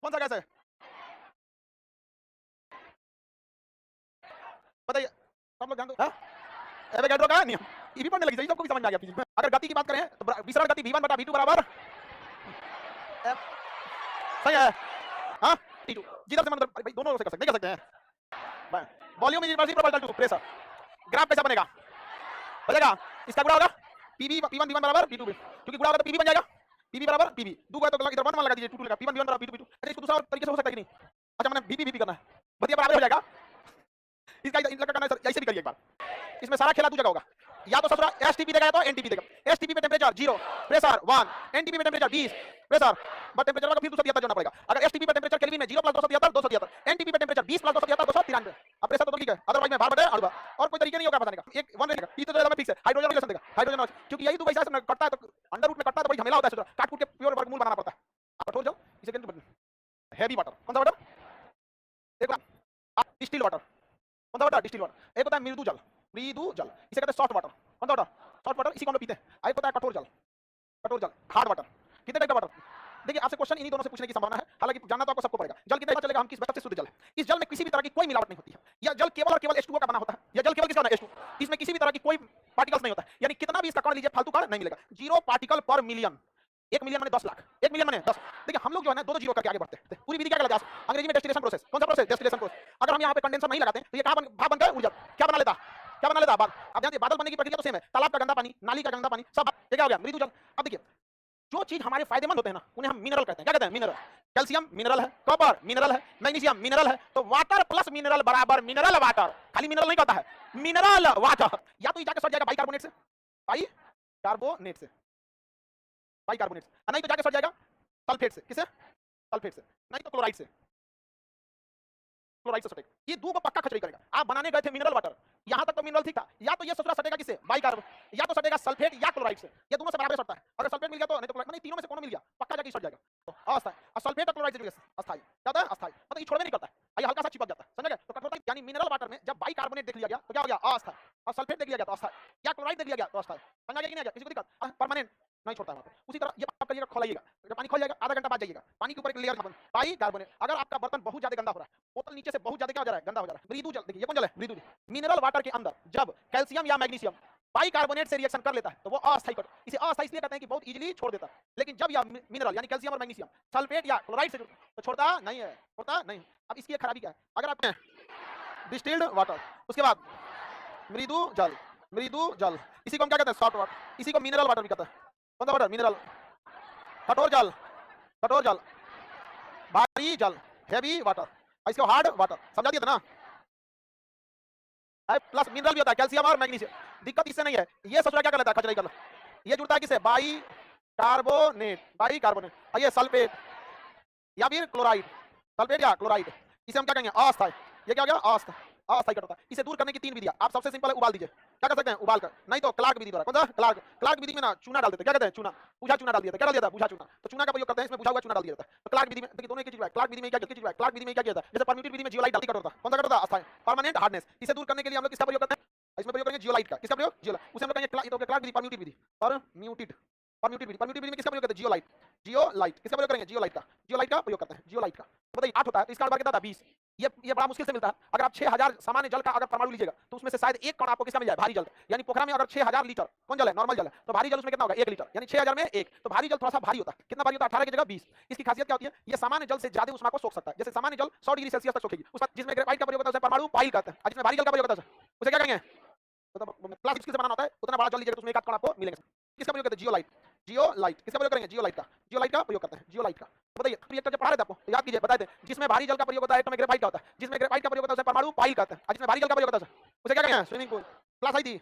कौन सा गैस है बताइए, सब लोग ध्यान दो। हाँ? एवोगैड्रो का नियम ईवी पढ़ने लगी सही, सबको भी समझ में आ गया फिजिक्स में। अगर गति की बात करें तो विसरण गति v1 बटा v2 बराबर सही है। हाँ t2 जिधर से मन कर भाई दोनों से कर सकते हैं, नहीं कर सकते हैं। Volume is equal to pressure, graph कैसा बनेगा बनेगा, इसका गुणा होगा पीवी p1 v1 बराबर p2 क्योंकि गुणा होगा तो पीवी बन जाएगा, पीवी बराबर पीवी दो है तो इधर 1 लगा दीजिए, 2 लगा p1 v1 बराबर p2 p2। अच्छा इसको दूसरा तरीके से हो सकता है कि नहीं, अच्छा मैंने vp vp करना है बढ़िया बराबर हो जाएगा, इसका इनका करना है सर, ऐसे भी करिए एक बार, इसमें सारा खेला दू जगह होगा, या तो ससुरा एसटीपी देगा या तो एनटीपी देगा। एसटीपी पे टेंपरेचर 0 प्रेशर 1, एनटीपी पे टेंपरेचर 20 प्रेशर बट टेंपरेचर का फिर 273 जोड़ना पड़ेगा। अगर एसटीपी पे टेंपरेचर केल्विन में 0 प्लस 273 एनटीपी पे टेंपरेचर 20 प्लस 273 293। अब प्रेशर तो ठीक है, अदरवाइज में भार बटे अड़ुआ और कोई तरीका नहीं होगा बताने का, एक वन रहेगा पी तो ज्यादा फिक्स है, हाइड्रोजन रिलेशन देगा हाइड्रोजन, क्योंकि यही दो वैसा कटता है तो अंडर रूट में कटता है तो बड़ी झमेला होता है, ससुरा काट कूट के प्योर वर्गमूल बनाना पड़ता है। आप कठोर जाओ इसे कहते हैं हैवी वाटर, कौन सा वाटर, एक डिस्टिल वाटर, कौन सा वाटर डिस्टिल वाटर, एक होता है मृदु जल, मृदु जल इसे कहते हैं सॉफ्ट वाटर, कौन सा वाटर सॉफ्ट वाटर, इसी को हम लोग पीते हैं। एक होता है कठोर जल, कठोर जल हार्ड वाटर, कितने टाइप का वाटर, देखिए आपसे क्वेश्चन इन्हीं दोनों से पूछने की संभावना है, हालांकि जानना तो आपको सबको पड़ेगा। जल कितना चलेगा हम किस सबसे शुद्ध जल है, इस जल में किसी भी तरह की कोई मिलावट नहीं होती है, यह जल केवल और केवल H2O का बना होता है, यह जल केवल किसका बना है H2, इसमें किसी भी तरह की कोई पार्टिकल्स नहीं होता है, यानी कितना भी इसका कण लीजिए फालतू कण नहीं मिलेगा, 0 पार्टिकल पर मिलियन, 1 मिलियन माने 10 लाख, 1 मिलियन माने 10। देखिए हम लोग जो है ना दो जीरो करके आगे बढ़ते हैं, पूरी विधि क्या कहलाती है अंग्रेजी में डेस्टिलेशन प्रोसेस, कौन सा प्रोसेस डेस्टिलेशन प्रोसेस। अगर हम यहाँ पे कंडेंसर नहीं लगाते तो ये कहां भाप बनकर उड़ जाता, क्या बना लेता, क्या बना लेता बादल। अब जानते बादल बनने की प्रक्रिया तो सेम है, तालाब का गंदा पानी, नाली का गंदा पानी सब ये क्या हो गया मृदु जल। अब देखिए जो चीज हमारे फायदेमंद होते हैं ना उन्हें हम मिनरल कहते हैं, क्या कहते हैं मिनरल, कैल्शियम मिनरल है, कॉपर मिनरल है, मैग्नीशियम मिनरल है, तो वाटर प्लस मिनरल बराबर मिनरल वाटर, खाली मिनरल नहीं कहता है मिनरल वाटर। या तो ये जाके सट जाएगा बाइकार्बोनेट से, बाइकार्बोनेट से, बाइकार्बोनेट से, नहीं तो जाके सट जाएगा सल्फेट से, किसे सल्फेट से, नहीं तो क्लोराइड से, क्लोराइड से सटेगा, ये दो को पक्का खचड़ी करेगा। आप बनाने गए थे मिनरल वाटर, यहां तक तो मिनरल ठीक था, या तो ये ससुरा सटेगा किससे बाइकार्बोनेट, या तो सटेगा सल्फेट या क्लोराइड से, ये दोनों से बराबर सटता है। अगर सल्फेट मिल गया तो नहीं तो क्लोराइड, मतलब तीनों में से कोनो मिल गया पक्का जाके सट जाएगा, तो अस्थायी। और सल्फेट और क्लोराइड से अस्थायी क्या होता है अस्थायी, मतलब ये छोड़ने नहीं करता है, ये हल्का सा चिपक जाता है, समझ गए। तो कठोरता यानी मिनरल वाटर में जब बाइकार्बोनेट देख लिया गया तो क्या हो गया अस्थायी, और सल्फेट देख लिया गया तो अस्थायी, या क्लोराइड देख लिया गया तो अस्थायी, समझ आ गया कि नहीं आ गया, किसी को दिक्कत परमानेंट नहीं छोड़ता है वहां पे। उसी तरह ये आप करिएगा खोलाइएगा, जब पानी खोल जाएगा आधा घंटा बाद जाइएगा, पानी के ऊपर एक लेयर बाइकार्बोनेट। अगर आपका बर्तन बहुत ज्यादा गंदा हो रहा है, बोतल नीचे से बहुत ज्यादा क्या हो जा रहा है गंदा हो जा रहा है, मृदु जल, देखिए ये कौन जल है मृदु जल, मिनरल वाटर के अंदर जब कैल्शियम या मैग्नीशियम बाइकार्बोनेट से रिएक्शन कर लेता है तो वो अस्थायी कट, इसे अस्थायी इसलिए कहते हैं कि बहुत इजीली छोड़ देता है। लेकिन जब यह मिनरल यानी कैल्शियम और मैग्नीशियम सल्फेट या क्लोराइड से तो छोड़ता नहीं है, छोड़ता नहीं। अब इसकी खराबी क्या है, अगर आप डिस्टिल्ड वाटर, उसके बाद मृदु जल, मृदु जल इसी को हम क्या कहते हैं सॉफ्ट वाटर, इसी को मिनरल वाटर भी कहते हैं, कौन सा वाटर मिनरल, कठोर जल, कठोर जल, भारी जल हैवी वाटर, इसको हार्ड वाटर समझा दिया था ना। प्लस मिनरल भी होता है कैल्शियम और मैग्नीशियम, दिक्कत इससे नहीं है, ये ससुरा क्या कर लेता है खचराई कर, ये जुड़ता है किससे बाइकार्बोनेट, बाइकार्बोनेट, और ये सल्फेट या फिर क्लोराइड, सल्फेट या क्लोराइड, इसे हम क्या कहेंगे अस्थायी, ये क्या हो गया अस्थायी, अस्थायी कट होता है। इसे दूर करने की तीन विधियां, आप सबसे सिंपल है उबाल दीजिए, क्या कर सकते हैं उबाल कर, नहीं तो क्लार्क विधि द्वारा, कौन सा क्लार्क, क्लार्क विधि में ना चूना डाल देते, क्या कहते हैं चूना, बुझा चूना डाल दिया था, क्या डाल दिया था बुझा चूना, तो चूना का प्रयोग करते हैं, इसमें बुझा हुआ चूना डाल दिया जाता है। तो क्लार्क विधि में देखिए दोनों एक चीज है, क्लार्क विधि में क्या चीज है, क्लार्क विधि में क्या किया था, जैसे परम्यूटेड विधि में जियोलाइट डालती कठोरता, कौन सा कठोरता अस्थायी परमानेंट हार्डनेस, इसे दूर करने के लिए हम लोग किसका प्रयोग करते हैं, इसमें प्रयोग करेंगे जियोलाइट का, किसका प्रयोग जियोलाइट, उसे हम लोग कहेंगे क्लार्क विधि, परम्यूटेड विधि, परम्यूटेड, परम्यूटेड विधि, परम्यूटेड विधि में किसका प्रयोग करते हैं जियोलाइट, जियोलाइट किसका प्रयोग करेंगे जियोलाइट का, जियोलाइट का प्रयोग करते हैं, जियोलाइट का बताइए 8 होता है तो इसका बार कितना था 20, ये बड़ा मुश्किल से मिलता है। अगर आप 6000 सामान्य जल का अगर परमाणु लीजिएगा तो उसमें से शायद एक कण आपको किसका मिल जाए भारी जल, यानी पोखरा में अगर 6000 लीटर कौन जल है नॉर्मल जल है तो भारी जल उसमें कितना होगा 1 लीटर, यानी 6000 में 1, तो भारी जल थोड़ा सा भारी होता है, कितना भारी होता है 18 की जगह 20। इसकी खासियत क्या होती है, ये सामान्य जल से ज्यादा उष्मा को सोख सकता है, जैसे सामान्य जल 100 डिग्री सेल्सियस तक सोखेगी, उस पर जिसमें ग्रेफाइट का प्रयोग होता है उसे परमाणु पाइल कहते हैं, जिसमें भारी जल का प्रयोग होता है उसे क्या कहेंगे, मतलब प्लास्टिक से बनाना होता है उतना बड़ा जल लीजिएगा तो उसमें एक आध कण आपको मिलेंगे, किसका प्रयोग करते हैं जियोलाइट, जियोलाइट किसका प्रयोग करेंगे जियोलाइट का, जियोलाइट का प्रयोग करते हैं जियोलाइट का। बताइए रिएक्टर जब पढ़ा रहे थे आपको तो याद कीजिए बताए थे, जिसमें भारी जल का प्रयोग होता है एक तो में ग्रेफाइट का होता है, जिसमें ग्रेफाइट का प्रयोग होता है उसे परमाणु पाइल कहते हैं, जिसमें भारी जल का प्रयोग होता है उसे क्या कहते हैं स्विमिंग पूल। क्लास आई थी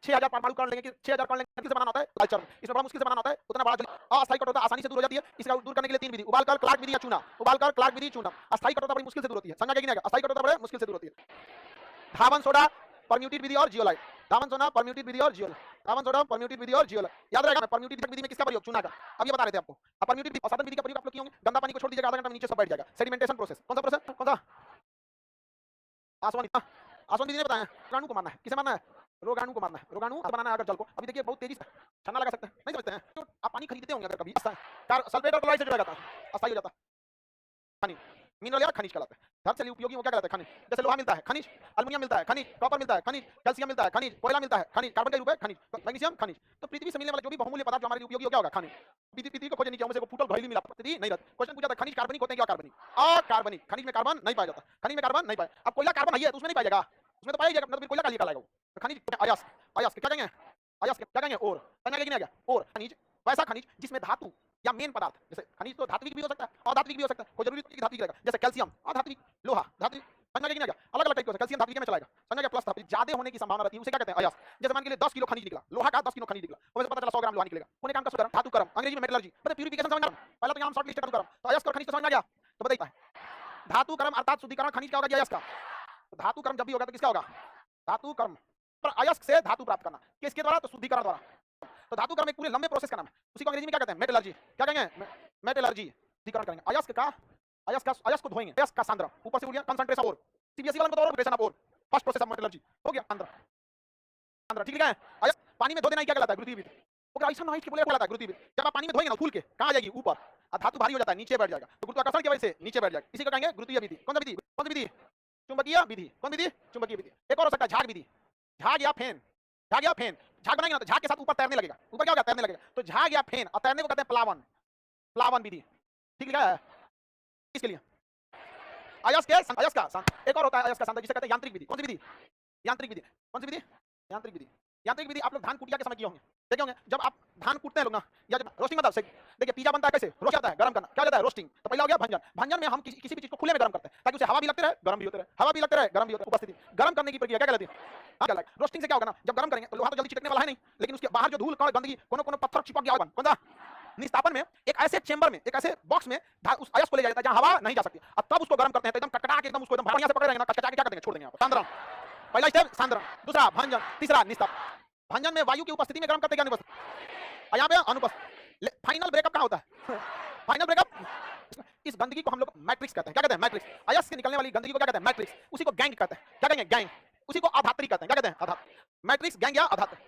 6000 परमाणु कण लेंगे कि 6000 कण लेंगे किससे बनाना होता है लाइचर, इसमें बड़ा मुश्किल से बनाना होता है, उतना बड़ा जल अस्थायी कट होता है आसानी से दूर हो जाती है। इसका दूर करने के लिए तीन विधि, उबाल कर क्लार्क विधि या चूना, उबाल कर क्लार्क विधि चूना, अस्थायी कट होता बड़ी मुश्किल से दूर होती है, समझा कि नहीं, अस्थायी कट होता बड़े मुश्किल से दूर होती है। धावन सोडा परम्यूटेड विधि और जियोलाइट, धावन सोना परम्यूटेड विधि और जियोलाइट, धावन सोडा परम्यूटेड विधि और जियोलाइट याद रहेगा। परम्यूटेड विधि में किसका प्रयोग चूना का, अब ये बता रहे थे आपको। अब परम्यूटेड और साधन विधि का प्रयोग आप लोग किए होंगे, गंदा पानी को छोड़ दीजिएगा आधा घंटा में नीचे सब बैठ जाएगा, सेडिमेंटेशन प्रोसेस, कौन सा प्रोसेस कौन सा आसवन, आसवन विधि ने बताया रोगाणु को मारना है, किसे मारना है रोगाणु को मारना है, रोगाणु बनाना है अगर जल को। अभी देखिए बहुत तेजी से छन्ना लगा सकते हैं, नहीं समझते हैं, तो आप पानी खरीदते होंगे अगर कभी सल्फेट और क्लोराइड से जुड़ा जाता है अस्थायी हो जाता है। खनिज, मिनरल या खनिज कहलाता है। धन से उपयोगी वो क्या कहलाता है? खनिज। जैसे लोहा मिलता है खनिज, एल्युमिनियम मिलता है खनिज, कॉपर मिलता है खनिज, कैल्शियम मिलता है खनिज, कोयला मिलता है खनिज, कार्बन डाइऑक्साइड खनिज, मैग्नीशियम खनिज। तो पृथ्वी से मिलने वाला जो भी बहुमूल्य पदार्थ जो हमारे लिए उपयोगी हो क्या होगा? खनिज। पृथ्वी को खोजने नीचे हमसे को फूटल घड़ीली मिला, पृथ्वी नहीं रहती। क्वेश्चन पूछा था खनिज कार्बनिक होते हैं क्या अकार्बनिक? अकार्बनिक। खनिज में कार्बन नहीं पाया जाता, खनिज में कार्बन नहीं पाया। अब कोयला कार्बन है तो उसमें नहीं पाएगा, उसमें तो पाया जाएगा, मतलब कोयला का लिए कहलाएगा वो। तो खनिज अयस्क, अयस्क क्या कहेंगे? अयस्क क्या कहेंगे? और समझ आ गया? और खनिज वैसा खनिज जिसमें धातु या मेन पदार्थ, जैसे खनिज तो धात्विक भी हो सकता है और अधात्विक भी हो सकता है, कोई जरूरी नहीं कि धात्विक रहेगा। जैसे कैल्शियम अधात्विक, लोहा धात्विक, समझ आ गया? अलग अलग टाइप के होता है। कैल्शियम धात्विक में चलाएगा, समझ आ गया? प्लस धात्विक ज्यादा होने की संभावना रहती है, उसे क्या कहते हैं? अयस्क। जैसे मान के लिए 10 किलो खनिज निकला, लोहा का 10 किलो खनिज निकला, तो पता चला 100 ग्राम लोहा निकलेगा। कौन काम का शुद्ध धातु कर्म, अंग्रेजी में मेटलर्जी, मतलब प्यूरिफिकेशन। समझ आ रहा? पहला तो यहां हम शॉर्ट लिस्ट धातु कर्म, तो अयस्क और खनिज तो समझ आ गया। तो बताइए धातु कर्म अर्थात शुद्धिकरण खनिज क्या होगा? अयस्क का। तो धातु कर्म जब भी होगा तो किसका होगा? धातु कर्म। पर अयस्क से धातु प्राप्त करना किसके द्वारा? तो शुद्धिकरण द्वारा। तो धातु कर्म एक पूरे लंबे प्रोसेस का नाम है, उसी को अंग्रेजी में क्या कहते हैं? मेटलर्जी। क्या कहेंगे? मेटलर्जी। शुद्धिकरण करेंगे अयस्क का, अयस्क को धोएंगे, अयस्क का सांद्रण ऊपर से हो गया कंसंट्रेशन और सीबीएसई वाला में तो और कंसंट्रेशन और फर्स्ट प्रोसेस ऑफ मेटलर्जी हो गया सांद्रण, सांद्रण ठीक है। अयस्क पानी में धो देना क्या कहलाता है? गुरुत्वाकर्षण। ओके ऐसा नहीं कि बोले कहलाता है गुरुत्वाकर्षण। जब आप पानी में धोएंगे ना फूल के, कहां जाएगी? ऊपर। और धातु भारी हो जाता है, नीचे बैठ जाएगा, तो गुरुत्वाकर्षण की वजह से नीचे बैठ जाएगा। इसी को कहेंगे गुरुत्वीय विधि। कौन सा विधि? कौन सी विधि? चुंबकीय विधि। कौन विधि? चुंबकीय विधि। एक और हो सकता है झाग विधि, झाग या फेन। झाग या फेन, झाग बनाएंगे ना तो झाग के साथ ऊपर तैरने लगेगा, ऊपर क्या होगा? तैरने लगेगा, तो झाग या फेन। और तैरने को कहते हैं प्लावन, प्लावन विधि। ठीक लिखा है इसके लिए। अयस्क के अयस्क का एक और होता है अयस्क का सांद्रण, जिसे कहते हैं यांत्रिक विधि। कौन सी विधि? यांत्रिक विधि। कौन सी विधि? यांत्रिक विधि। यांत्रिक विधि आप लोग धान कुटिया के समय किए होंगे, देखे होंगे। जब आप धान कूटते हैं लोग ना, या जब रोस्टिंग मतलब देखिए पिज्जा बनता है कैसे? रोस्ट आता है, गरम करना क्या जाता है? रोस्टिंग। तो पहला हो गया भंजन। भंजन में हम किसी भी चीज को खुले में गरम करते हैं ताकि उसे हवा भी लगते रहे, गरम भी होते रहे, हवा भी लगते रहे, गरम भी होते रहे। उपस्थिति गरम करने की प्रक्रिया क्या कहलाती है? रोस्टिंग से क्या होगा ना, जब गरम करेंगे तो लोहा तो जल्दी चिपकने वाला है नहीं, लेकिन उसके बाहर जो धूल कण गंदगी कोनो पत्थर चिपक गया होगा, कौन सा? निस्तापन में एक ऐसे चेंबर में, एक ऐसे बॉक्स में उस अयस्क को ले जाया जाता है जहां हवा नहीं जा सकती, और तब उसको गरम करते हैं तो एकदम कटकटा के एकदम उसको एकदम बढ़िया से पकड़ रहेंगे ना, कचकचा के क्या कर देंगे? छोड़ देंगे। सांद्रण पहला स्टेप सांद्रण, दूसरा भंजन, तीसरा निस्तापन। भंजन में वायु की उपस्थिति में गरम करते हैं क्या? अनुपस्थित। यहाँ पे अनुपस्थित। फाइनल ब्रेकअप कहाँ होता है? फाइनल ब्रेकअप इस गंदगी को हम लोग मैट्रिक्स कहते हैं। क्या कहते हैं? मैट्रिक्स। अयस्क से निकलने वाली गंदगी को क्या कहते हैं? मैट्रिक्स। उसी को गैंग कहते हैं। क्या कहेंगे? गैंग। उसी को अधात्री कहते हैं। क्या कहते हैं? अधात्री। मैट्रिक्स, गैंग या अधात्री।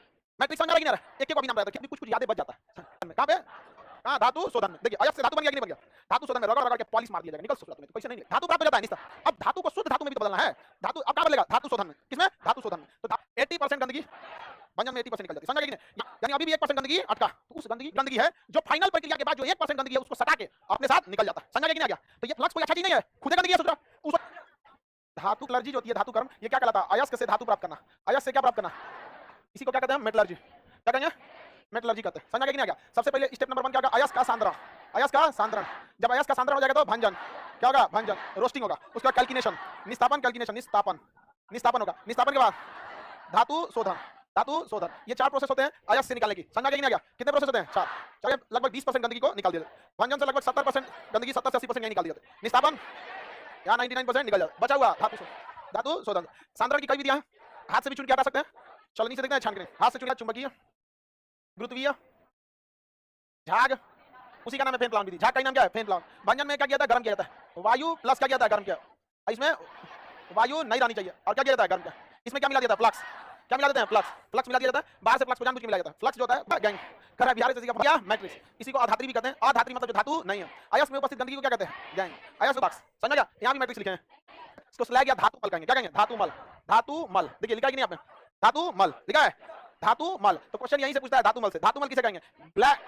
मैट्रिक्स समझ आ रहा है? एक एक अभी नाम रहता है, कुछ यादें बच जाता है। कहाँ पे? हाँ धातु शोधन में। देखिए अयस्क से धातु बन गया कि नहीं बन गया? धातु शोधन में रगड़ रगड़ के पॉलिश मार दिया जाएगा, निकल सूरत में, तो पैसे नहीं धातु प्राप्त हो जाता है निस्ता। अब धातु को शुद्ध धातु में भी तो बदलना है। धातु अब कहाँ बदलेगा? धातु शोधन में। किसमें? धातु शोधन में। तो 80% गंदगी भंजन में 80% निकल जाती है, समझ आ गया कि नहीं? यानी अभी भी 1% गंदगी अटका, तो उस गंदगी है जो फाइनल प्रक्रिया के बाद जो 1% गंदगी है उसको सटा के अपने साथ निकल जाता है, समझ आ गया कि नहीं? आ गया? तो ये फ्लक्स कोई अच्छा चीज नहीं है, खुद गंदगी है। सोच उस धातु क्लर्जी जो होती है, धातु कर्म, ये क्या कहलाता है? अयस्क से धातु प्राप्त करना। अयस्क से क्या प्राप्त करना? इसी को क्या कहते हैं? मेटलर्जी। क्या कहेंगे? मेटलर्जी कहते हैं, समझ आ गया कि नहीं? आ गया? सबसे पहले स्टेप नंबर 1 क्या होगा? अयस्क का सांद्रण। अयस्क का सांद्रण। जब अयस्क का सांद्रण हो जाएगा तो भंजन क्या होगा? भंजन, रोस्टिंग होगा। उसका कैल्किनेशन, निस्तापन, कैल्किनेशन, निस्तापन, निस्तापन होगा। निस्तापन के बाद धातु शोधन, धातु शोधन। ये 4 प्रोसेस होते हैं अयस्क से निकालने की, समझ आ गया कि नहीं? आ गया? कितने प्रोसेस होते हैं? 4। चलिए लगभग 20% गंदगी को निकाल दिया। भंजन से लगभग 70% गंदगी, 70 से 80% यही निकाल दिया। निस्तापन यहाँ 99% निकल जाता, बचा हुआ धातु शोधन। धातु शोधन सांद्रण की कई विधियां हैं, हाथ से भी चुन के हटा सकते हैं, चलनी से देखते हैं, छान के हाथ से चुन, चुंबकीय, गुरुत्वीय, झाग, उसी का नाम है फेन प्लावन विधि। झाग का नाम क्या है? फेन प्लावन। भंजन में क्या किया था? गर्म किया जाता है। वायु प्लस क्या किया था? गर्म किया। इसमें वायु नहीं रहनी चाहिए, और क्या किया जाता है? गर्म किया। इसमें क्या मिला दिया था? फ्लक्स। क्या मिला देते हैं? फ्लक्स। फ्लक्स मिला दिया जाता है, बाहर से फ्लक्स को जानबूझ के मिला जाता है। फ्लक्स जो होता है गैंग कर बिहार से क्या? मैट्रिक्स। इसी को अधात्री भी कहते हैं। अधात्री मतलब जो धातु नहीं है। अयस्क में उपस्थित गंदगी को क्या कहते हैं? गैंग। अयस्क फ्लक्स, समझ गया? यहाँ भी मैट्रिक्स लिखे हैं, इसको स्लैग या धातु मल कहेंगे। क्या कहेंगे? धातु मल। धातु मल देखिए लिखा है कि नहीं आपने? धातु मल लिखा है, धातु मल। तो क्वेश्चन यहीं से पूछता है धातु मल से। धातु मल किसे कहेंगे?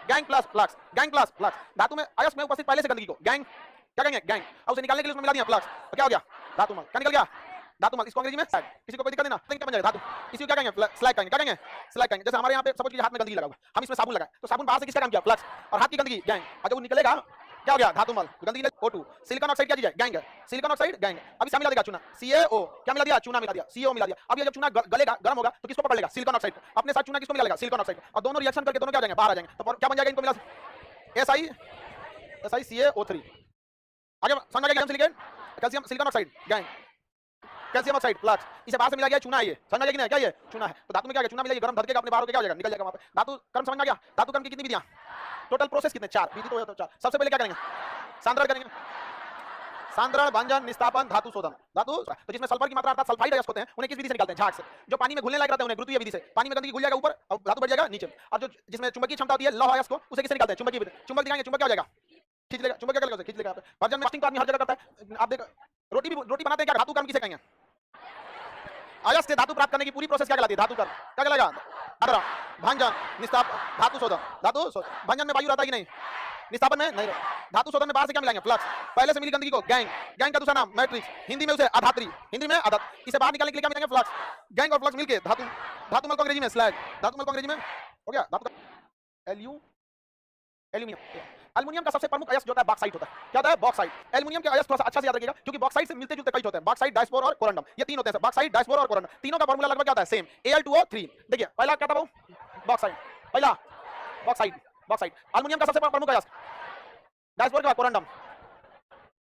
Gang plus flux, gang plus flux. धातु में अयस्क में उपस्थित पहले से गंदगी को गैंग क्या कहेंगे? गैंग। और उसे निकालने के लिए उसमें मिला दिया फ्लक्स, तो क्या हो गया? धातु मल। क्या निकल गया? धातु मल। इसको अंग्रेजी में स्लैग। किसी को कोई दिक्कत नहीं ना? क्या बन जाएगा? धातु। इसी को क्या कहेंगे? स्लैग कहेंगे। क्या कहेंगे? स्लैग कहेंगे। जैसे हमारे यहाँ पे सपोज कीजिए हाथ में गंदगी लगा हुआ, हम इसमें साबुन लगाए, तो साबुन बाहर से किसका काम किया? फ्लक्स। और हाथ की गंदगी गैंग। और जब वो निकलेगा क्या हो गया? धातु मल। गंदगी O2। सिलिकॉन ऑक्साइड क्या चीज है? गैंग है। Silicon oxide gang. अभी क्या मिला देगा? चूना, CaO। क्या मिला दिया? चूना मिला दिया, CO मिला दिया। अब ये जब चूना गलेगा, गर्म होगा, तो किसको पकड़ लेगा? Silicon oxide. अपने साथ चूना किसको मिला लेगा? Silicon oxide. और दोनों रिएक्शन करके दोनों क्या हो जाएंगे? बाहर आ जाएंगे। तो क्या बन जाएगा? इनको मिला SiCaO3। आगे समझ आ गया? Calcium silicon oxide gang, calcium oxide flux. इसे बाहर से मिला गया चूना है, ये समझ आ गया कि नहीं? क्या ये चूना है? तो धातु में क्या गया? चूना मिला, गरम धड़केगा, अपने बाहर होकर क्या हो जाएगा? निकल जाएगा वहां पे। धातु कर्म समझ में आ गया? धातु कर्म की कितनी विधियां? टोटल प्रोसेस कितने? 4 विधि तो 4। सबसे पहले क्या करेंगे? सांद्रण करेंगे। सांद्रण, भंजन, निस्तापन, धातु शोधन। धातु तो जिसमें सल्फर की मात्रा अर्थात सल्फाइड अयस्क होते हैं, उन्हें किस विधि से निकालते हैं? झाग से। जो पानी में घुलने लायक रहते हैं उन्हें गुरुत्वीय विधि से। पानी में गंदगी घुल जाएगा ऊपर और धातु बढ़ जाएगा नीचे। और जो जिसमें चुंबकीय क्षमता होती है लौह अयस्क को, उसे किससे निकालते हैं? चुंबकीय विधि। चुंबक दिखाएंगे, चुंबक क्या हो जाएगा? खींच लेगा, चुंबक क्या करेगा उसे, खींच लेगा। वर्जन में कास्टिंग तो आदमी हर जगह करता है। आप देख रोटी बनाते हैं क्या, धातु कर्म किसे कहेंगे? अयस्क से धातु प्राप्त करने की पूरी प्रोसेस क्या कहलाती है? धातु कर्म। क्या कहलाएगा? आद्रा, भंजन, निस्ताप, धातु शोधन। धातु शोधन, भंजन में वायु रहता है कि नहीं? निस्तापन में नहीं रहता। धातु शोधन में बाहर से क्या मिलाएंगे? फ्लक्स। पहले से मिली गंदगी को गैंग, गैंग का दूसरा नाम मैट्रिक्स, हिंदी में उसे अधात्री, हिंदी में अधत। इसे बाहर निकालने के लिए क्या मिलाएंगे? फ्लक्स। गैंग और फ्लक्स मिलके धातु, धातु मल को अंग्रेजी में स्लैग, धातु मल को अंग्रेजी में हो गया धातु एल्यूमिनियम। एल्युमिनियम का सबसे प्रमुख अयस्क जो होता है बॉक्साइट होता है। क्या होता है? बॉक्साइट। एल्युमिनियम के अयस्क थोड़ा सा अच्छा से याद रखिएगा, क्योंकि बॉक्साइट से मिलते जुलते कई होते हैं। बॉक्साइट, डायस्पोर और कोरंडम, ये तीन होते हैं। बॉक्साइट, डायस्पोर और कोरंडम, तीनों का फार्मूला लगभग क्या होता है? Same, Al2O3। देखिए पहला क्या था वो? बॉक्साइट। पहला बॉक्साइट, बॉक्साइट। एल्युमिनियम का सबसे प्रमुख अयस्क डायस्पोर का कोरंडम,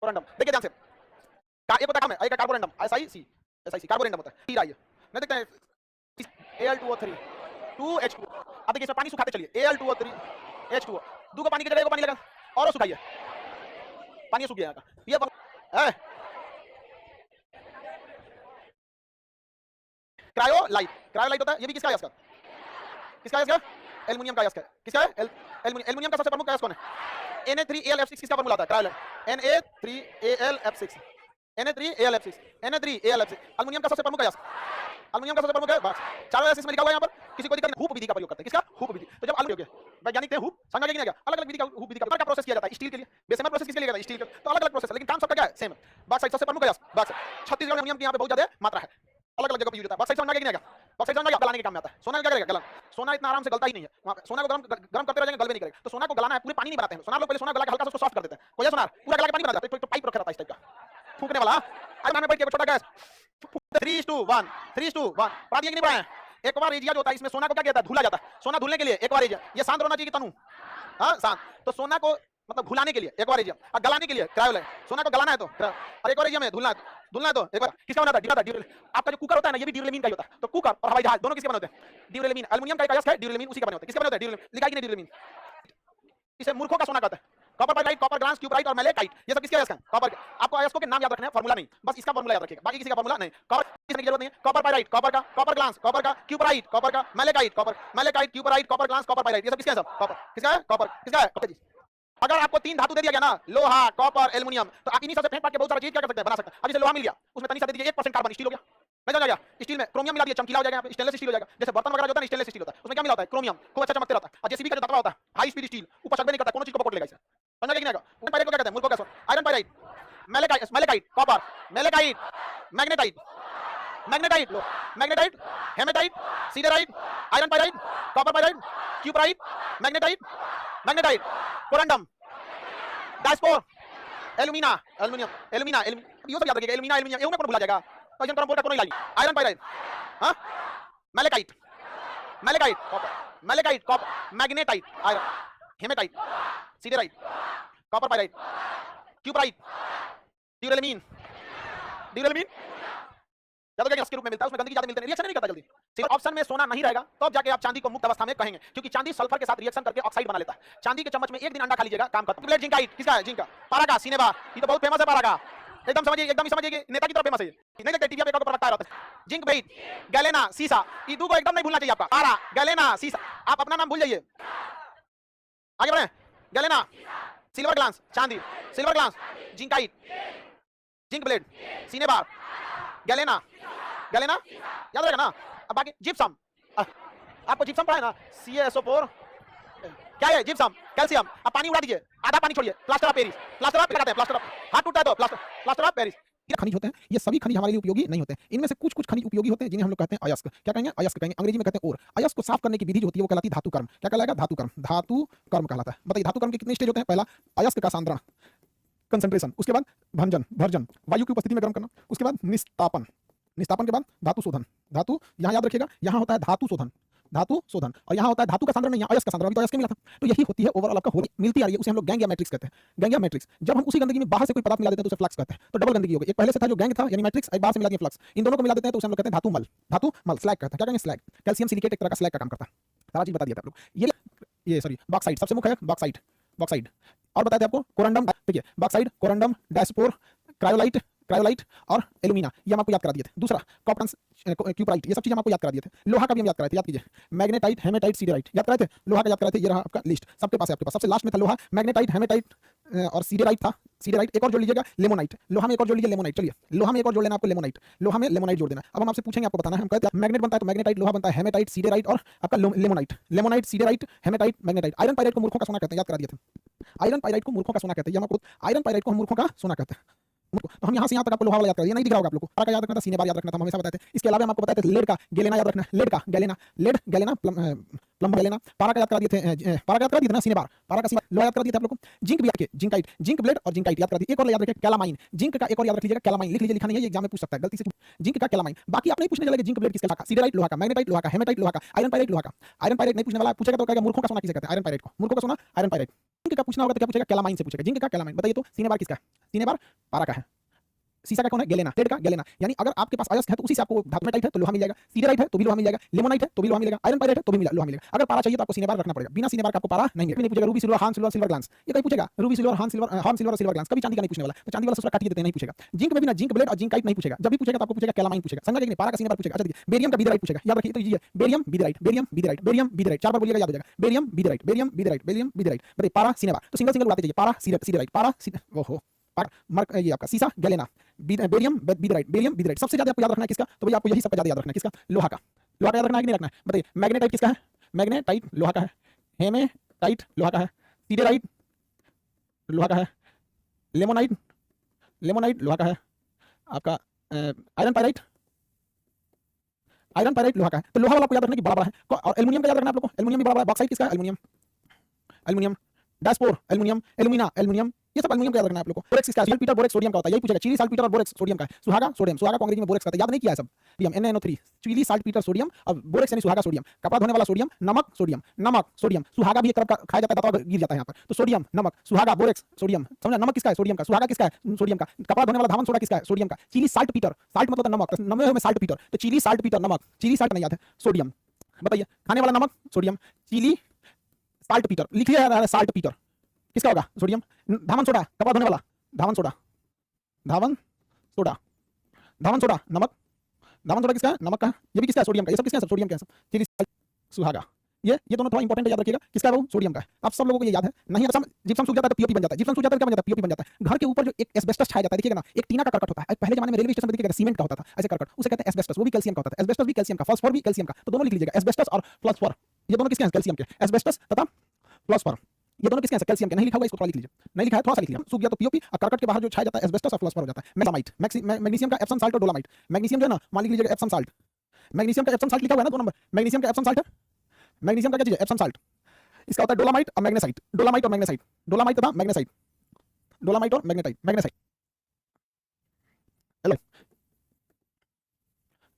कोरंडम। देखिए ध्यान से, का एक होता है काम है, एक कार्बोरेंडम, SiC कार्बोरेंडम होता है। नहीं देखते हैं Al2O3 2H2। अब देखिए इसमें पानी सुखाते चलिए, Al2O3 H2O, दो का पानी की जगह को पानी लगा और सुखाइए, पानी सूख गया ये क्रायोलाइट। क्रायोलाइट होता है, ये भी किसका अयस्क है? किसका अयस्क है? एल्युमिनियम का अयस्क है। किसका है? एल्युमिनियम का सबसे प्रमुख अयस्क कौन है? Na3Al(F6) किसका फार्मूला आता है? Cryolite, Na3Al(F6), Na3Al(F6), Na3Al(F6), aluminium का सबसे प्रमुख अयस्क, एल्युमिनियम का सबसे प्रमुख है। बस चारों अयस्क में लिखा हुआ है यहाँ पर, किसी को दिक्कत नहीं। हूप विधि का प्रयोग करते हैं। किसका? हूप विधि। तो जब एल्युमिनियम के वैज्ञानिक थे हूप, समझ गए कि नहीं? अलग अलग विधि का हूप विधि का प्रोसेस किया जाता है। स्टील के लिए बेसमेंट प्रोसेस किसके लिए किया जाता है? स्टील का। तो अलग अलग प्रोसेस है, लेकिन काम सबका क्या है? सेम है। बॉक्साइट सबसे प्रमुख अयस्क, बॉक्साइट। छत्तीसगढ़ में एल्युमिनियम की यहाँ पे बहुत ज्यादा मात्रा है, अलग अलग जगह पे यूज होता है। बॉक्साइट समझ गए कि नहीं? बॉक्साइट समझ गया, गलाने के काम में आता है। सोना क्या करेगा? गलन। सोना इतना आराम से गलता ही नहीं है। सोना को गरम करते रहेंगे, गलबे नहीं करेगा। तो सोना को गलाना है, पूरे पानी नहीं बनाते हैं। सोनार लोग पहले सोना गला के हल्का सा उसको सॉफ्ट कर देते हैं। कोई सोनार पूरा गला के पानी बना देता है, तो पाइप रखा रहता है इस टाइप का फूकने वाला। आज में बैठ के छोटा गैस 3:1 3:1 पढ़ा दिया कि नहीं पढ़ाया? एक बार एजिया जो होता है, इसमें सोना को क्या कहता है? धुला जाता है। सोना धुलने के लिए एक बार एजिया, ये शांत होना चाहिए कि तनु? हाँ शांत। तो सोना को मतलब घुलाने के लिए एक बार एजिया, और गलाने के लिए क्रायोलाइट। सोना को गलाना है तो, और एक बार एजिया में धुलना है, धुलना है तो एक बार किसका बना था? ड्यूरेलेमीन। आपका जो कुकर होता है ना, ये भी ड्यूरेलेमीन का ही होता है। तो कुकर और हवाई जहाज दोनों किसके बने होते हैं? ड्यूरेलेमीन। एल्युमिनियम का एक अयस्क है ड्यूरेलेमीन, उसी का बने होते हैं। किसके बने होते हैं? ड्यूरेलेमीन। लिखा कि नहीं ड्यूरेलेमीन? इसे मूर्खों का सोना कहते हैं। कॉपर पाइराइट, कॉपर ग्लास, क्यूबराइट और मैलेकाइट, ये सब किसके अयस्क हैं? कॉपर के। आपको अयस्कों के नाम याद रखने हैं, फार्मूला नहीं, बस इसका फार्मूला याद रखिएगा, बाकी किसी का फार्मूला नहीं। कॉपर किसी की जरूरत नहीं है। कॉपर पाइराइट कॉपर का, कॉपर ग्लास कॉपर का, क्यूबराइट कॉपर का, malachite copper, malachite, cuprite, copper glass, copper pyrite, ये सब किसके हैं? सब कॉपर। किसका है? कॉपर। किसका है? अगर आपको तीन धातु दे दिया गया ना, लोहा, कॉपर, एल्युमिनियम, तो आप इन्हीं सबसे फेंक के बहुत सारा चीज क्या कर सकते हैं? बना सकते हैं। अब जैसे लोहा मिल गया, उसमें तनी सा दे दीजिए 1% कार्बन, स्टील हो गया। नहीं जाएगा? स्टील में क्रोमियम मिला दिया, चमकीला हो जाएगा, स्टेनलेस स्टील हो जाएगा। जैसे बर्तन वगैरह होता है ना, स्टेनलेस स्टील होता है, उसमें क्या मिला होता है? क्रोमियम, खूब अच्छा चमकते रहता है। और जेसीबी का जो दतवा होता है, हाई स्पीड स्टील, ऊपर चढ़ नहीं करता, कोनो चीज को पकड़ लेगा इसे। समझ गए कि नहीं? आयरन पाइराइट को क्या कहते हैं? मूर्खों का सोना। Iron pyrite, malachite copper, malachite magnetite, magnetite लो, magnetite, hematite, siderite, iron pyrite, copper pyrite, cuprite, magnetite, magnetite, corundum, diaspore, aluminium, ये सब याद रखिएगा। एल्युमिनियम ये कौन भूला जाएगा? तो जन बोलता कौन लाई? आयरन पाइराइट, हां, malachite, copper, magnetite, iron, hematite, siderite, copper pyrite, cuprite, duralumin याद रखिएगा, इसके रूप में मिलता है, उसमें गंदगी ज्यादा मिलते हैं, रिएक्शन नहीं करता जल्दी। सिर्फ ऑप्शन में सोना नहीं रहेगा, तब जाके आप चांदी को मुक्त अवस्था में कहेंगे, क्योंकि चांदी सल्फर के साथ रिएक्शन करके ऑक्साइड बना लेता है। चांदी के चम्मच में एक दिन अंडा खा लीजिएगा, काम खत्म। प्लेट जिंकाइट, किसका है? जिंक का। पारागा, सिनेबा, ये तो बहुत फेमस है पारागा, एकदम समझिए कि नेता की तरफ फेमस है। नहीं लगता टीवी पे एक प्रोडक्ट आ रहा है, जिंक बेट, गैलेना, सीसा, ये दो को एकदम नहीं भूलना चाहिए आपका। पारा, गैलेना, सीसा, आप अपना नाम भूल जाइए। आगे बढ़े। गैलेना, सिल्वर ग्लास, चांदी, silver glass, zincite, zinc blende, cinnabar, galena याद रहेगा ना? अब बाकी जिप्सम, आपको जिप्सम पढ़ा है ना? CaSO4 क्या है? Gypsum, calcium. अब पानी उड़ा दीजिए, आधा पानी छोड़िए। Plaster of Paris, plaster of लगाते हैं, प्लास्टर ऑफ हाथ टूटा है तो प्लास्टर ऑफ पेरिस। ये खनिज होते हैं, ये सभी खनिज हमारे लिए उपयोगी नहीं होते हैं। इनमें से कुछ खनिज उपयोगी होते हैं, जिन्हें हम लोग कहते हैं अयस्क। क्या कहेंगे? अयस्क कहेंगे, अंग्रेजी में कहते हैं ओर। अयस्क को साफ करने की विधि जो होती है वो कहलाती है धातु कर्म। क्या कहलाएगा? धातु कर्म कहलाता है। बताइए धातु कर्म के कितने स्टेज होते हैं? पहला अयस्क का सांद्रण, कंसंट्रेशन, उसके बाद भंजन, वायु की उपस्थिति में गर्म करना, उसके बाद निस्तापन के बाद धातु शोधन। धातु यहाँ याद रखिएगा, यहाँ होता है धातु शोधन, और यहाँ होता है धातु का सांद्रण नहीं, यहाँ अयस्क का सांद्रण। अभी तो अयस्क मिला था, तो यही होती है ओवरऑल आपका होली मिलती आ रही है, उसे हम लोग गैंग या मैट्रिक्स कहते हैं। गैंग या मैट्रिक्स, जब हम उसी गंदगी में बाहर से कोई पदार्थ मिला देते हैं तो उसे फ्लक्स कहते हैं। तो डबल गंदगी हो गई, एक पहले से था जो गैंग था यानी मैट्रिक्स, एक बाहर से मिला दिया फ्लक्स, इन दोनों को मिला देते हैं तो उसे हम लोग कहते हैं धातु मल, स्लैग कहते हैं। क्या कहेंगे? स्लैग, कैल्शियम सिलिकेट एक तरह का स्लैग का काम करता है। सारा चीज बता दिया था आप लोग। ये सॉरी बॉक्साइट सबसे मुख्य है, बॉक्साइट और बताते आपको कोरंडम। देखिए बॉक्साइट, कोरंडम, डायस्पोर, क्रायोलाइट और एल्यूमिना, ये हम आपको याद करा दिए थे। दूसरा कॉपर, क्यूबराइट, ये सब चीज हम आपको याद करा दिए थे। लोहा का भी हम याद कराए थे, याद कीजिए। मैग्नेटाइट, हेमेटाइट, सीडेराइट याद कराए थे। लोहा का याद कराए थे, ये रहा आपका लिस्ट, सबके पास है आपके पास। सबसे लास्ट में था लोहा, मैग्नेटाइट, हेमेटाइट, और सीडेराइट था, सीडेराइट एक और जोड़ लीजिएगा, लेमोनाइट, लोहा में एक और जोड़ लीजिए लेमोनाइट। चलिए लोहा में एक और जोड़ लेना आपको लेमोनाइट, लोहा में लेमोनाइट जोड़ देना। अब हम आपसे पूछेंगे, आपको बताना है, हम कहते हैं मैग्नेट बनता है तो मैग्नेटाइट, लोहा बनता है हेमेटाइट, सीडेराइट और आपका limonite, limonite, siderite, hematite, magnetite. Iron pyrite को मूर्खों का सोना कहते हैं, याद करा दिए थे। आयरन पाइराइट को मूर्खों का सोना कहते हैं, आयरन पाइराइट को हम मूर्खों का सोना कहते हैं। तो हम यहाँ से यहाँ तक आपको लोहा वाला याद करें, ये नहीं दिख रहा होगा आप लोग को, पारा का याद रखना था, सीने बार याद रखना था, हम हमेशा बताते हैं। इसके अलावा हम आपको बताते थे लेड का गैलेना याद रखना, लेड का गैलेना, लेड गैलेना, प्लम गैलेना, पारा का याद करा दिए थे, पारा का याद करा दिए थे ना, सीने बार, पारा का सीने बार, लोहा याद करा दिए थे आप लोग को। जिंक भी याद के, जिंकाइट, जिंक ब्लेड और जिंकाइट याद करा दिए। एक और याद रखिए कैलामाइन, जिंक का एक और याद रख लीजिएगा कैलामाइन, लिख लीजिए, लिखा नहीं है ये एग्जाम में पूछ सकता है गलती से, जिंक का कैलामाइन। बाकी आप नहीं पूछने चलेगा जिंक ब्लेड किसका का, सीडेराइट लोहा का, मैग्नेटाइट लोहा का, हेमेटाइट लोहा का, आयरन पाइराइट लोहा का। आयरन पाइराइट नहीं पूछने वाला, पूछेगा तो कहेगा मूर्खों का सोना किसे कहते हैं, आयरन पाइराइट को, मूर्खों का सोना आयरन पाइराइट। जिंक का पूछना होगा तो क्या पूछेगा, कैलामाइन से पूछेगा, जिंक का कैलामाइन। बताइए तो सीने बार किसका, सीने बार पारा का है, सीसा का कौन है, गैलेना, लेड का गैलेना। यानी अगर आपके पास अयस्क है तो उसी से आपको धातु टाइट है तो लोहा मिल जाएगा, सीडेराइट है तो भी लोहा मिल जाएगा, लेमोनाइट है तो भी लोहा मिलेगा, आयरन पाइराइट है तो भी लोहा मिलेगा। अगर पारा चाहिए तो आपको सीने बार रखना पड़ेगा, बिना सीने बार का आपको पारा नहीं पूछेगा। Ruby silver, horn silver, silver glass, ये कहीं पूछेगा, रूबी सिल्वर, हार्न सिल्वर और सिल्वर ग्लास, कभी चांदी का नहीं पूछने वाला, तो चांदी वाला ससुरा काट देते नहीं पूछेगा। जिंक में भी ना जिंक ब्लेड और जिंकाइट नहीं पूछेगा, जब भी पूछेगा तो आपको पूछेगा कैलामाइन पूछेगा, समझ गए कि नहीं, पारा का सीने बार पूछेगा। अच्छा देखिए बेरियम का बीदराइट पूछेगा, याद रखिए तो ये बेरियम बीदराइट, बेरियम बीदराइट, बेरियम बीदराइट, चार बार बोलिएगा याद हो जाएगा, बेरियम बीदराइट, बेरियम बीदराइट, बेरियम बीदराइट। बताइए पारा सीने बार, तो सिंगल सिंगल उड़ाते जाइए, पारा सीडेराइट, पारा ओहो, ये आपका सीसा गैलेना, बेरियम बीदराइट, बेरियम बीदराइट। सबसे ज्यादा आपको याद रखना है किसका, तो भैया आपको यही सबका ज्यादा याद रखना है, किसका, लोहा का, लोहा का याद रखना है कि नहीं रखना है। बताइए मैग्नेटाइट किसका है, मैग्नेटाइट लोहा का है, हेमेटाइट लोहा का है, सीडेराइट लोहा का है, लेमोनाइट, लेमोनाइट लोहा का है, आपका आयरन पाइराइट, आयरन पाइराइट लोहा का है। तो लोहा वाला आपको याद रखना कि बड़ा बड़ा है। और एल्युमिनियम का याद रखना आप लोग को, एल्युमिनियम भी बड़ा बड़ा है। बॉक्साइट किसका है, aluminium, aluminium, diaspore aluminium, alumina aluminium, ये सब एल्युमिनियम का याद रखना है आप लोग को। बोरेक्स किसका है, सल्फीटर बोरेक्स सोडियम का होता है, यही पूछेगा। चिली साल्टपीटर और बोरेक्स सोडियम का है। सुहागा सोडियम, सुहागा को अंग्रेजी में बोरेक्स कहते हैं, याद नहीं किया है सब, NaNO3, चिली साल्टपीटर सोडियम और बोरेक्स यानी सुहागा सोडियम, कपड़ा धोने वाला सोडियम, नमक सोडियम, नमक सोडियम, सुहागा भी एक तरफ का खाया जाता है, दांतों में गिर जाता है यहाँ पर, तो सोडियम नमक, सुहागा बोरेक्स सोडियम, समझा। नमक किसका है, सोडियम का, सुहागा किसका है, सोडियम का, कपड़ा धोने वाला धावन सोडा किसका है, सोडियम का, चिली साल्टपीटर, साल्ट मतलब नमक, नमक में साल्टपीटर, तो चिली साल्टपीटर नमक, चिली साल्ट नहीं याद है, सोडियम। बताइए खाने वाला नमक सोडियम, चिली साल्टपीटर, लिखिए साल्टपीटर किसका होगा, सोडियम। धावन सोडा, कपड़ा धोने वाला धावन सोडा, धावन सोडा, धावन सोडा नमक, धावन सोडा किसका है, नमक का, ये भी किसका है, सोडियम का, ये सब किसका है, सोडियम का, चिली सुहागा, ये दोनों थोड़ा इंपॉर्टेंट याद रखिएगा, किसका है वो, सोडियम का है। आप सब लोगों को ये याद है नहीं, जिप्सम सूख जाता है तो पीओपी बन जाता है, जिप्सम सूख जाता है क्या बन जाता है, पीओपी बन जाता है। घर के ऊपर जो एक एस्बेस्टस छाया जाता है, देखिएगा ना, एक टीना का करकट होता है, पहले जमाने में रेलवे स्टेशन पर देखिएगा सीमेंट का होता था ऐसे करकट, उसे कहते हैं एस्बेस्टस, वो भी कैल्शियम का होता है, एस्बेस्टस भी कैल्शियम का, फास्फोर भी कैल्शियम का, तो दोनों लिख लीजिएगा, एस्बेस्टस और फ्लॉस्फोर, ये दोनों किसके हैं, कैल्शियम के, एस्बेस्टस तथा फ्लॉस्फोर, ये दोनों किसके हैं, कैल्शियम के। नहीं लिखा हुआ इसको थोड़ा लिख लीजिए, नहीं लिखा है थोड़ा सा लिख लिया, सूख गया तो पीओपी, और करकट के बाहर जो छाया जाता है एस्बेस्टस और फ्लॉस्फोर हो जाता है। मेलामाइट, मैग्नीशियम का एप्सम साल्ट और डोलामाइट, मैग्नीशियम जो है ना, मान लीजिएगा एप्सम साल्ट, मैग्नीशियम का एप्सम साल्ट लिखा हुआ है ना 2 नंबर, मैग्नीशियम का एप्सम साल्ट है, मैग्नीशियम का क्या चीज है, एप्सम साल्ट, इसका होता है डोलामाइट और मैग्नेसाइट, डोलामाइट और मैग्नेसाइट, डोलामाइट तथा मैग्नेसाइट, डोलामाइट और मैग्नेटाइट, मैग्नेसाइट,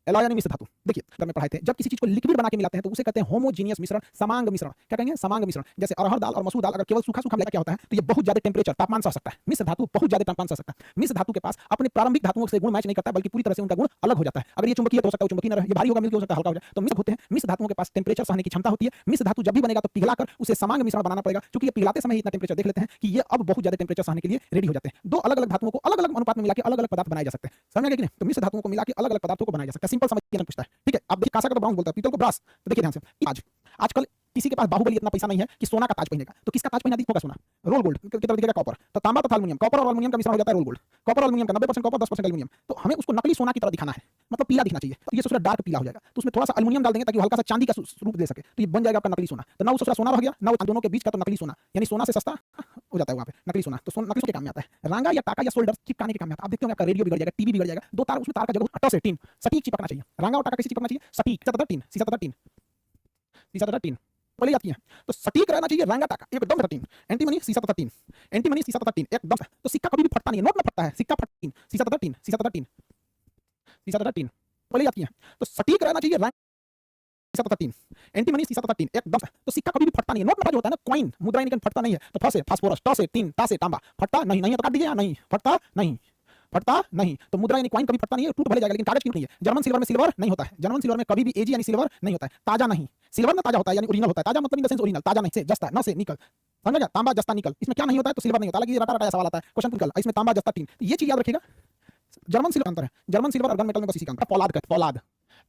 एलॉय यानी मिश्र धातु। देखिए अगर में पढ़ाए थे, जब किसी चीज को लिक्विड बना के मिलाते हैं तो उसे कहते हैं होमोजीनियस मिश्रण, समांग मिश्रण। क्या कहेंगे, समांग मिश्रण। जैसे अरहर दाल और मसूर दाल अगर केवल सूखा सूखा मिलाया क्या होता है, तो ये बहुत ज्यादा टेंपरेचर तापमान सह सकता है। मिश्र धातु बहुत ज्यादा तापमान सह सकता है। मिश्र धातु के पास अपने प्रारंभिक धातुओं से गुण मैच नहीं करता, बल्कि पूरी तरह से उनका गुण अलग हो जाता है। अगर ये चुंबकीय हो सकता है, चुंबकीय न रहे, ये भारी होगा, मिल्की हो सकता है, हल्का हो जाए, तो मिश्र होते हैं। मिश्र धातुओं के पास टेंपरेचर सहने की क्षमता होती है। मिश्र धातु जब भी बनेगा तो पिघलाकर उसे समांग मिश्रण बनाना पड़ेगा, क्योंकि ये पिघलाते समय इतना टेंपरेचर देख लेते हैं कि ये अब बहुत ज्यादा टेंपरेचर सहने के लिए रेडी हो जाते हैं। दो अलग अलग धातुओं को अलग अलग अनुपात में मिला के अलग अलग पदार्थ बनाए जा सकते हैं, समझ गए कि नहीं। तो मिश्र धातुओं को मिला के अलग अलग पदार्थों को बनाया जा सकता है। सिंपल समझिए, पूछता है, ठीक है। आप देखिए कांसा का तो ब्राउन बोलता है, पीतल को ब्रास। तो देखिए ध्यान से, आजकल किसी के पास बाहुबली इतना पैसा नहीं है कि सोना का ताज पहनेगा, तो किसका ताज पहना होगा, सोना, रोल गोल्ड की तरफ दिखेगा कॉपर, तो तांबा तथा एल्युमिनियम, कॉपर और एल्युमिनियम का मिश्रण हो जाता है रोल गोल्ड। कॉपर और एल्युमिनियम का 90% कॉपर 10% एल्युमिनियम, तो हमें उसको नकली सोना की तरह दिखाना है, मतलब पीला दिखना चाहिए, तो ये सोचा डार्क पीला हो जाएगा, तो उसमें थोड़ा सा एल्युमिनियम डाल देंगे ताकि हल्का सा चांदी का रूप दे सके, तो ये बन जाएगा आपका नकली सोना। तो ना वो सोचा सोना रह गया, ना दोनों के बीच का तो नकली सोना, यानी सोना से सस्ता हो जाता है वहाँ पे नकली सोना। तो नकली सोने के काम में आता है। रांगा या टाका या सोल्डर चिपकाने के काम में आता है। आप देखते होंगे आपका रेडियो बिगड़ जाएगा, टीवी बिगड़ जाएगा, दो तार उसमें तार का जगह अटस है, टीन सटीक चिपकना चाहिए। रांगा और टाका कैसे चिपकना चाहिए, सटीक, सीसा तथा टीन, सीसा तथा टीन, सीसा तथा टीन पहले आती है, तो सटीक रहना चाहिए रांगा टाका एकदम तथा टीन, एंटीमनी सीसा तथा टीन, एंटीमनी सीसा तथा टीन एकदम। तो सिक्का कभी भी फटता नहीं है, नोट में फटता है, सिक्का फटता टीन, सीसा तथा टीन, सीसा तथा टीन, सीसा तथा टीन पहले आती है, तो सटीक रहना चाहिए रांगा सीसा तथा टीन, एंटीमनी सीसा तथा टीन एकदम। तो सिक्का कभी भी फटता नहीं है, नोट में जो होता है ना कॉइन, मुद्रा निकन फटता नहीं है, तो फसे फास्फोरस, ट से टीन, ता से तांबा, फटता नहीं, नहीं है तो काट दीजिए, नहीं फटता नहीं, फटता नहीं। तो मुद्रा यानी कॉइन कभी फटता नहीं है, टूट भले जाएगा, लेकिन कागज क्यों नहीं है। जर्मन सिल्वर में सिल्वर नहीं होता है, जर्मन सिल्वर में कभी भी एजी यानी सिल्वर नहीं होता है, ताजा नहीं। सिल्वर में ताजा होता है यानी ओरिजिनल होता है, ताजा मतलब इन द सेंस ओरिजिनल, ताजा नहीं से जस्ता, न से निकल, समझ गया। तांबा जस्ता निकल, इसमें क्या नहीं होता है, तो सिल्वर नहीं होता। हालांकि रटा रटा सवाल आता है, क्वेश्चन निकल, इसमें तांबा जस्ता टीन, ये चीज याद रखिएगा। जर्मन सिल्वर अंतर है, जर्मन सिल्वर और गन मेटल में बस इसी का अंतर। फौलाद कहते हैं, फौलाद।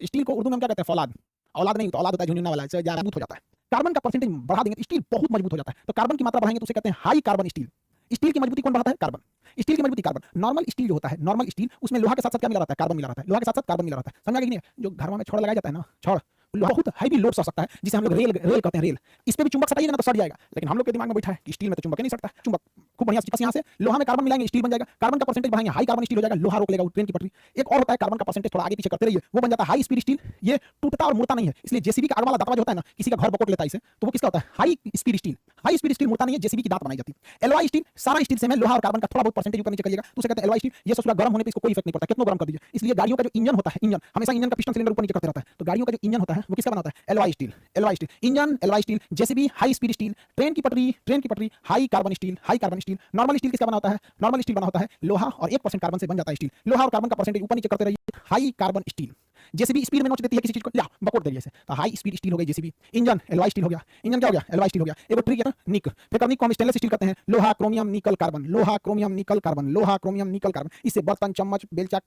स्टील को उर्दू में क्या कहते हैं, फौलाद। औलाद नहीं होता, औलाद होता है झुनझुना वाला, इससे ज्यादा मजबूत हो जाता है। कार्बन का परसेंटेज बढ़ा देंगे तो स्टील बहुत मजबूत हो जाता है, तो कार्बन की मात्रा बढ़ाएंगे तो उसे कहते हैं हाई कार्बन स्टील। स्टील की मजबूती कौन बढ़ाता है? कार्बन। स्टील की मजबूती कार्बन। नॉर्मल स्टील जो होता है, नॉर्मल स्टील, उसमें लोहा के साथ साथ क्या मिला रहता है? कार्बन मिला रहता है। लोहा के साथ साथ कार्बन मिला रहता है। समझ आ गया कि नहीं? जो घरों में छड़ लगाया जाता है ना, छड़ बहुत हैवी लोड सह सकता है, जिसे हम लोग रेल रेल कहते हैं, रेल। इस पे भी चुंबक सटाइएगा ना तो सट जाएगा, लेकिन हम लोग के दिमाग में बैठा है कि स्टील में तो चुंबक ही नहीं सटता। चुंबक खूब बढ़िया से यहाँ से लोहा में कार्बन मिलाएंगे, स्टील बन जाएगा। कार्बन का परसेंटेज बढ़ाएंगे, हाई कार्बन स्टील हो जाएगा, लोहा रोक लेगा ट्रेन की पटरी। एक और होता है कार्बन का परसेंटेज थोड़ा आगे पीछे करते रहिए, वो बन जाता है हाई स्पीड स्टील। ये टूटता और मुड़ता नहीं है, इसलिए जेसीबी का आग वाला दांत जो होता है ना, किसी का घर बकोट लेता है इसे, तो वो किसका होता है? High speed steel. High speed steel मुड़ता नहीं है, जेसीबी की दांत बनाई जाती है। एलवाई स्टील, सारा स्टील से में लोहा और कार्बन का थोड़ा बहुत परसेंटेज ऊपर नीचे करिएगा तो उसे कहते हैं एलवाई स्टील। ये ससुरा गर्म होने पे इसको कोई इफेक्ट नहीं पड़ता, कितना गर्म कर दीजिए। इसलिए गाड़ियों का जो इंजन होता है, इंजन हमेशा इंजन का पिस्टन सिलेंडर ऊपर नीचे करते रहता है, तो गाड़ियों का जो इंजन होता है वो किसका बना होता है? Alloy steel. Alloy steel engine, alloy steel, JCB high speed steel, train की पटरी high carbon steel, high carbon steel. Normal steel किसका बना होता है? नॉर्मल स्टील बना होता है लोहा और 1% कार्बन से बन जाता है स्टील। लोहा और कार्बन का परसेंटेज ऊपर नीचे करते रहिए, high carbon steel. JCB speed में नोच देती है किसी चीज को, या बकोट दे जैसे, तो हाई स्पीड स्टील हो गई जेसीबी। इंजन एलवाई स्टील हो गया। इंजन क्या हो गया? एलवाई स्टील हो गया। एक ट्रिक है ना, निक। फिर निक को हम स्टेनलेस स्टील कहते हैं। लोहा क्रोमियम निकल कार्बन, लोहा क्रोमियम निकल कार्बन, लोहा क्रोमियम निकल कार्बन। इससे बर्तन, चम्मच, बेलचा,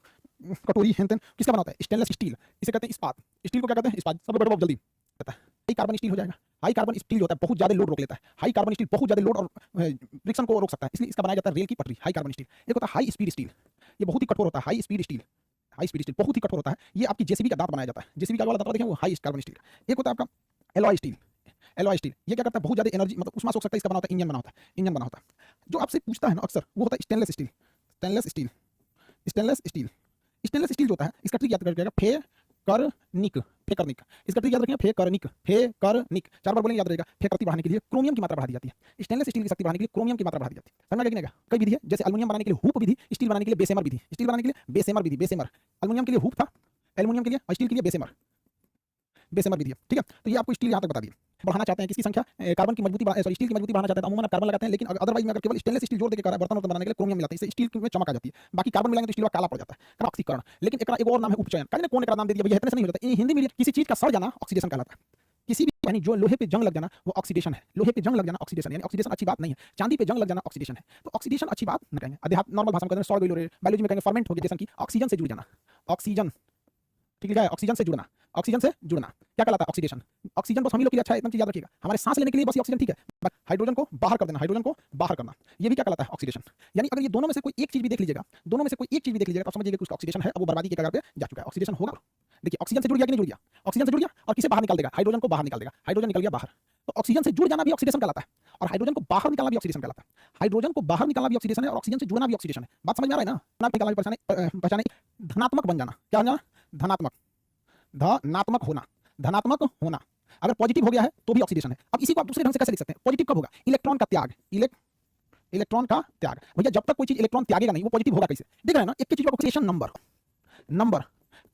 कटोरी, हेन तेन किसका बना होता है? Stainless steel. इसे कहते हैं इस्पात। स्टील को क्या कहते हैं? इस्पात। सब बैठो जल्दी पता है। हाई कार्बन स्टील हो जाएगा। हाई कार्बन स्टील होता है बहुत ज्यादा लोड रोक लेता है। हाई कार्बन स्टील बहुत ज्यादा लोड और फ्रिक्शन को रोक सकता है, इसलिए इसका बनाया जाता है रेल की पटरी, हाई कार्बन स्टील। एक होता है हाई स्पीड स्टील, ये बहुत ही कठोर होता है। High speed steel, high speed steel बहुत ही कठोर होता है, ये आपकी जेसीबी का दांत बनाया जाता है। जेसीबी का वाला दांत देखें, वो हाई कार्बन स्टील। एक होता है आपका एलॉय स्टील। एलॉय स्टील ये क्या करता है? बहुत ज्यादा एनर्जी मतलब उसमें सोच सकता है, इसका बना होता है इंजन बना होता है। इंजन बना होता है। जो आपसे पूछता है ना अक्सर, वो होता है stainless steel. Stainless steel, stainless steel, stainless steel जो होता है, इसका ट्रिक याद करके फेकर्निक। फेकर्निक इसका ट्रिक याद रखिए, फेकर्निक। फेकर्निक 4 बार बोलेंगे, याद रहेगा। फेकर्ती बढ़ाने के लिए क्रोमियम की मात्रा बढ़ा दी जाती है। स्टेनलेस स्टील की शक्ति बढ़ाने के लिए क्रोमियम की मात्रा बढ़ा दी जाती है। समझ में आ गया? कई विधि है, जैसे एल्युमिनियम बनाने के लिए हूप विधि, स्टील बनाने के लिए बेसेमर विधि। स्टील बनाने के लिए बेसेमर विधि, बेसेमर। एल्युमिनियम के लिए हूप था, एल्युमिनियम के लिए और स्टील के लिए बेसेमर, बेसेमर विधि। ठीक है, तो ये आपको स्टील यहाँ तक बता दिए। बढ़ाना चाहते हैं किसकी संख्या? कार्बन की मजबूती, सॉरी स्टील की मजबूती बढ़ाना चाहते हैं तो अमूमन कार्बन लगाते हैं, लेकिन अदरवाइज में अगर केवल स्टेनलेस स्टील जोड़ देकर बर्तन बनाने के लिए क्रोमियम मिलाते हैं, इससे स्टील में चमक आ जाती है। बाकी कार्बन मिलाएंगे तो स्टील काला पड़ जाता है, ऑक्सीकरण। लेकिन एक और नाम है उपचयन। कौन एक नाम दे दिया भैया, इतने से नहीं होता। हिंदी में किसी चीज का सड़ जाना ऑक्सीडेशन कहलाता है। किसी भी यानी जो लोहे पे जंग लग जाना वो ऑक्सीडेशन है। लोहे पे जंग लग जाना ऑक्सीडेशन, यानी ऑक्सीडेशन अच्छी बात नहीं है। चांदी पे जंग लग जाना ऑक्सीडेशन है, तो ऑक्सीडेशन अच्छी बात नहीं कहेंगे। अध्यात्म नॉर्मल भाषा में कहते हैं सड़ गई लोहे, बायोलॉजी में कहेंगे फर्मेंट हो गया, जैसा कि ऑक्सीजन से जुड़ जाना। ऑक्सीजन ठीक है, ऑक्सीजन से जुड़ना, ऑक्सीजन से जुड़ना क्या कहलाता है? ऑक्सीडेशन। ऑक्सीजन बस हम लोग के लिए अच्छा है, एकदम चीज याद रखिएगा। हमारे सांस लेने के लिए बस ऑक्सीजन ठीक है, बट हाइड्रोजन को बाहर कर देना, हाइड्रोजन को बाहर करना, ये भी क्या कहलाता है? ऑक्सीडेशन। यानी अगर ये दोनों में से कोई एक चीज भी देख लीजिएगा, दोनों में से कोई एक चीज भी देख लीजिएगा तो समझिएगा कि उसका ऑक्सीडेशन है, अब वो बर्बादी के कगार पे जा चुका है। ऑक्सीडेशन होगा। देखिए ऑक्सीजन से जुड़ गया कि नहीं जुड़ गया? ऑक्सीजन से जुड़ गया और किसे बाहर निकाल देगा? हाइड्रोजन को बाहर निकाल देगा। हाइड्रोजन निकल गया बाहर, तो ऑक्सीजन से जुड़ जाना भी ऑक्सीडेशन कहलाता है, और हाइड्रोजन को बाहर निकालना भी ऑक्सीडेशन कहलाता है। हाइड्रोजन को बाहर निकालना भी ऑक्सीडेशन है और ऑक्सीजन से जुड़ना भी ऑक्सीडेशन है। बात समझ में आ रहा है ना? निकालना भी पहचाने धनात्मक बन जाना। क्या बन जाना? धनात्मक, धनात्मक होना, धनात्मक होना। अगर पॉजिटिव हो गया है तो भी ऑक्सीडेशन है। अब इसी को आप दूसरे ढंग से कैसे लिख सकते हैं? पॉजिटिव कब होगा? इलेक्ट्रॉन का त्याग, इलेक्ट्रॉन का त्याग। भैया जब तक कोई चीज इलेक्ट्रॉन त्यागेगा नहीं वो पॉजिटिव होगा कैसे? देख रहे हैं ना, एक चीज ऑक्सीडेशन नंबर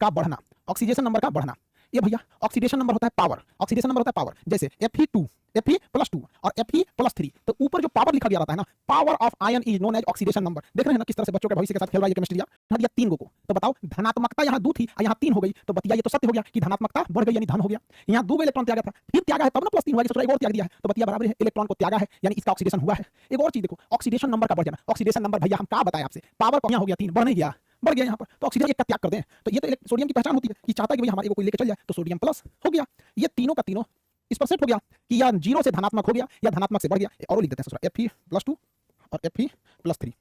का बढ़ना, ऑक्सीडेशन नंबर का बढ़ना। ये भैया ऑक्सीडेशन नंबर होता है पावर, ऑक्सीडेशन नंबर होता है पावर। जैसे Fe2, Fe+2 और Fe+3, तो ऊपर जो पावर लिखा गया रहता है ना, power of ion is known as oxidation number. देख रहे हैं ना किस तरह से बच्चों के भविष्य के साथ खेल रहा है केमिस्ट्री। यहाँ दिया 3 को, तो बताओ धनात्मकता यहाँ 2 थी और यहाँ 3 हो गई, तो बतिया ये तो सत्य हो गया कि धनात्मकता बढ़ गई यानी धन हो गया। यहाँ 2 इलेक्ट्रॉन त्यागा था, फिर त्यागा है तब ना +3 हुआ, दूसरा एक और त्याग दिया है, तो बतिया बराबर है, इलेक्ट्रॉन को त्यागा है यानी इसका ऑक्सीडेशन हुआ है। एक और चीज देखो, ऑक्सीडेशन नंबर का बढ़ जाना। ऑक्सीडेशन नंबर भैया हम क्या बताएं आपसे, पावर को यहाँ हो गया 3, बढ़ नहीं गया, बढ़ गया यहाँ पर, तो ऑक्सीजन एक का त्याग कर दें। तो ये तो सोडियम की पहचान होती है कि चाहता है कि भैया हमारे को कोई लेके चल जाए, तो सोडियम प्लस हो गया। ये तीनों का तीनों इस पर सेट हो गया कि या 0 से धनात्मक हो गया या धनात्मक से बढ़ गया। और लिख देते हैं Fe+2 और Fe+3।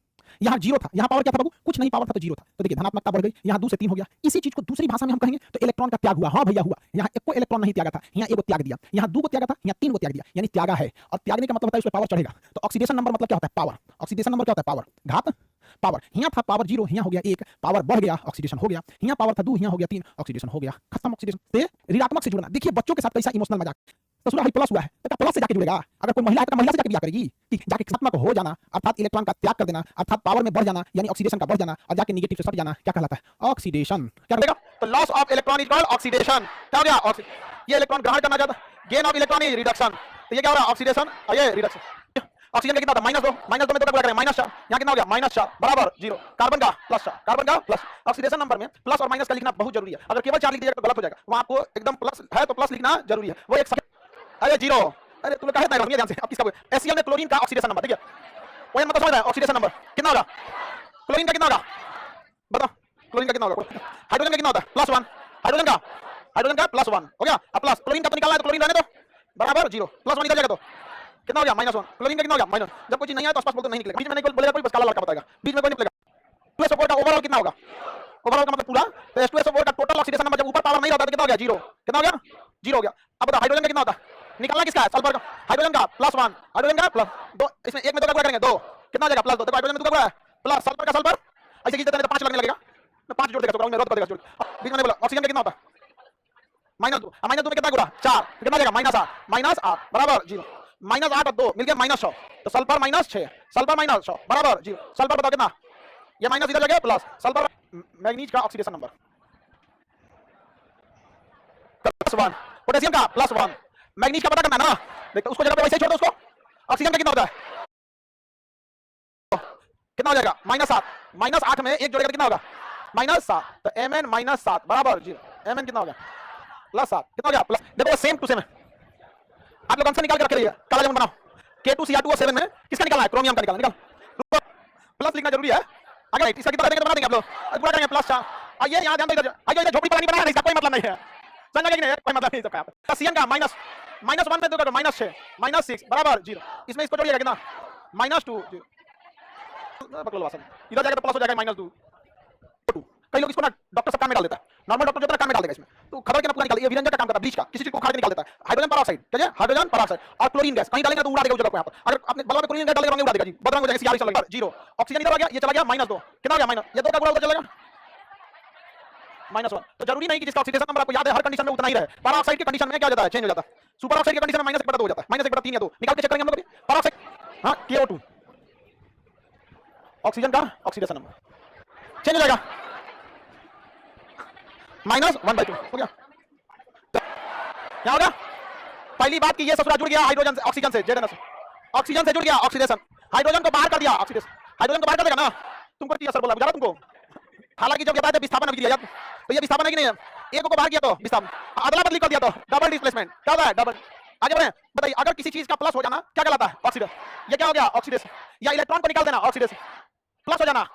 यहाँ 0 था, यहाँ पावर क्या था बाबू? कुछ नहीं, पावर था तो 0 था, तो देखिए धनात्मकता बढ़ गई, यहाँ 2 से 3 हो गया। इसी चीज को दूसरी भाषा में हम कहेंगे तो इलेक्ट्रॉन का त्याग हुआ। हाँ भैया हुआ, यहाँ एक को इलेक्ट्रॉन नहीं त्यागा था, यहाँ एक को त्याग दिया, यहाँ 2 को त्यागा था, यहाँ 3 को त्याग दिया, यानी त्यागा है। और त्यागने का मतलब होता है उस पर पावर चढ़ेगा। तो ऑक्सीडेशन नंबर मतलब क्या होता है? पावर। ऑक्सीडेशन नंबर क्या होता है? पावर घात पावर। यहाँ था पावर 0, यहाँ हो गया 1, पावर बढ़ गया, ऑक्सीडेशन हो गया। यहाँ पावर था 2, यहाँ हो गया 3, ऑक्सीडेशन हो गया, खत्म। ऑक्सीडेशन से ऋणात्मक से जुड़ना। देखिए बच्चों के साथ कैसा इमोशनल मजाक, तो सुना प्लस हुआ है तो प्लस से जाके जुड़ेगा। अगर कोई महिला है तो महिला से जाके ब्याह करेगी, कि जाके ऋणात्मक हो जाना अर्थात इलेक्ट्रॉन का त्याग कर देना, अर्थात पावर में बढ़ जाना यानी ऑक्सीडेशन का बढ़ जाना, और जाके नेगेटिव से सट जाना क्या कहलाता है? ऑक्सीडेशन। क्या करेगा? तो loss of electron is called oxidation. क्या हो गया? ये इलेक्ट्रॉन ग्रहण करना चाहता, gain of electron is reduction. तो ये क्या हो रहा है? ऑक्सीडेशन और ये रिडक्शन। ऑक्सीजन का कितना था? -2, -2 में तो क्या करें? -4। यहाँ कितना हो गया? -4 बराबर 0। कार्बन का +4, कार्बन का प्लस। ऑक्सीडेशन नंबर में प्लस और माइनस का लिखना बहुत जरूरी है। अगर केवल 4 लिख दीजिएगा तो गलत हो जाएगा, वहां आपको एकदम प्लस है तो प्लस लिखना जरूरी है। वो एक अरे 0, अरे तूने कहा था ध्यान से। अब किसका? HCl में क्लोरीन का ऑक्सीडेशन नंबर देखिए, वो मतलब समझ रहा है? ऑक्सीडेशन नंबर कितना होगा? क्लोरीन का कितना होगा बताओ? क्लोरीन का कितना होगा? हाइड्रोजन का कितना होता है? +1। हाइड्रोजन का +1 हो गया। अब प्लस क्लोरीन का तो निकालना है, तो क्लोरीन रहने दो बराबर 0, +1 निकल जाएगा तो कितना हो गया -1 क्लोरीन का कितना हो गया माइनस। जब कोई चीज नहीं है तो आसपास बोल तो नहीं निकलेगा, बीच में नहीं बोलेगा कोई, बस काला लड़का बताएगा, बीच में कोई नहीं बोलेगा। H2SO4 का ओवरऑल कितना होगा, ओवरऑल का मतलब पूरा, तो H2SO4 का टोटल ऑक्सीडेशन नंबर जब ऊपर पावर नहीं रहता तो कितना हो गया 0, कितना हो गया 0 हो गया। अब बताओ हाइड्रोजन का कितना होता है, निकालना किसका है, सल्फर का, हाइड्रोजन का +1, हाइड्रोजन का +2, इसमें एक में 2 का गुणा करेंगे 2, कितना हो जाएगा +2, देखो हाइड्रोजन में 2 का गुणा है प्लस सल्फर का सल्फर, ऐसे खींच देते हैं तो 5 लगने लगेगा, मैं 5 जोड़ देगा तो मैं रद्द कर देगा जोड़, बीच में नहीं बोला। ऑक्सीजन का कितना होता है -2, -2 में कितना गुणा 4, कितना जाएगा -8 बराबर 0, -8 और 2 मिल गया -100, तो सल्फर -6, सल्फर -100 बराबर 0, सल्फर बताओ कितना, ये माइनस इधर जाएगा प्लस, सल्फर मैग्नीज का ऑक्सीडेशन नंबर +1, पोटेशियम का +1, मैग्नीज का पता करना है ना, देखो उसको जगह पे वैसे ही छोड़ दो उसको। ऑक्सीजन का कितना होता है, कितना हो जाएगा -8 में एक जोड़ेगा तो कितना होगा -7, तो Mn -7 बराबर 0, Mn कितना हो गया +7, कितना हो गया प्लस, देखो सेम टू सेम है, आप लोग आंसर निकाल के रख रहिए, काला जामुन बनाओ। K2Cr2O7 में किसका निकालना है, क्रोमियम का निकाल प्लस लिखना जरूरी है, अगर इसका कितना देंगे तो बता देंगे आप लोग, पूरा करेंगे प्लस। आइए यहां ध्यान दीजिए, आइए झोपड़ी पर नहीं बनाया, इसका कोई मतलब नहीं है, समझ गए कि नहीं, कोई मतलब नहीं इसका। Cn का -1 में 2 का -6 बराबर 0, इसमें इसको जोड़िएगा कितना -2 0, इधर जाएगा तो प्लस हो जाएगा -2। कई लोग इसको ना डॉक्टर सब काम में डाल देता है, नॉर्मल डॉक्टर जो है काम में डाल देगा इसमें, तो खबर के ना पूरा निकाल, ये विरंजन का काम करता है, ब्लीच का, किसी चीज को उखाड़ के निकाल देता है। हाइड्रोजन पेरोक्साइड, क्या है हाइड्रोजन पेरोक्साइड और क्लोरीन गैस कहीं डालेंगे तो उड़ा देगा उस जगह को, यहाँ पर अगर आपने बलवा में क्लोरीन गैस डालेंगे उड़ा देगा जी, बदनाम हो जाएगा, सीआर चला गया 0। ऑक्सीजन इधर आ गया, ये चला गया -2, कितना हो गया माइनस, ये 2 का गुणा उधर चलेगा -1, तो जरूरी नहीं कि जिसका ऑक्सीडेशन नंबर आपको याद है हर कंडीशन में उतना ही रहे, पेरोक्साइड की कंडीशन में क्या हो जाता है, चेंज हो जाता है, सुपर ऑक्साइड की कंडीशन में -1/2 हो जाता है, -1/3 या 2 निकाल के चेक करेंगे हम लोग पेरोक्साइड, हां KO2 ऑक्सीजन का ऑक्सीडेशन नंबर चेंज हो जाएगा -1/2 हो गया। क्या हो गया, पहली बात कि ये ससुरा जुड़ गया हाइड्रोजन से, ऑक्सीजन से, जेडन से, ऑक्सीजन से जुड़ गया ऑक्सीडेशन, हाइड्रोजन को बाहर कर दिया ऑक्सीडेशन, हाइड्रोजन को बाहर कर देगा ना, तुमको क्या असर बोला बुझा रहा तुमको, हालांकि जब कहता है विस्थापन अभी दिया तो ये विस्थापन है कि नहीं है, एक को बाहर किया तो विस्थापन, अदला बदली कर दिया तो डबल डिस्प्लेसमेंट, क्या होता है डबल। आगे बढ़े, बताइए अगर किसी चीज का प्लस हो जाना क्या कहलाता है, ऑक्सीडेशन, ये क्या हो गया ऑक्सीडेशन, या इलेक्ट्रॉन को निकाल देना ऑक्सीडेशन, प्लस हो जाना,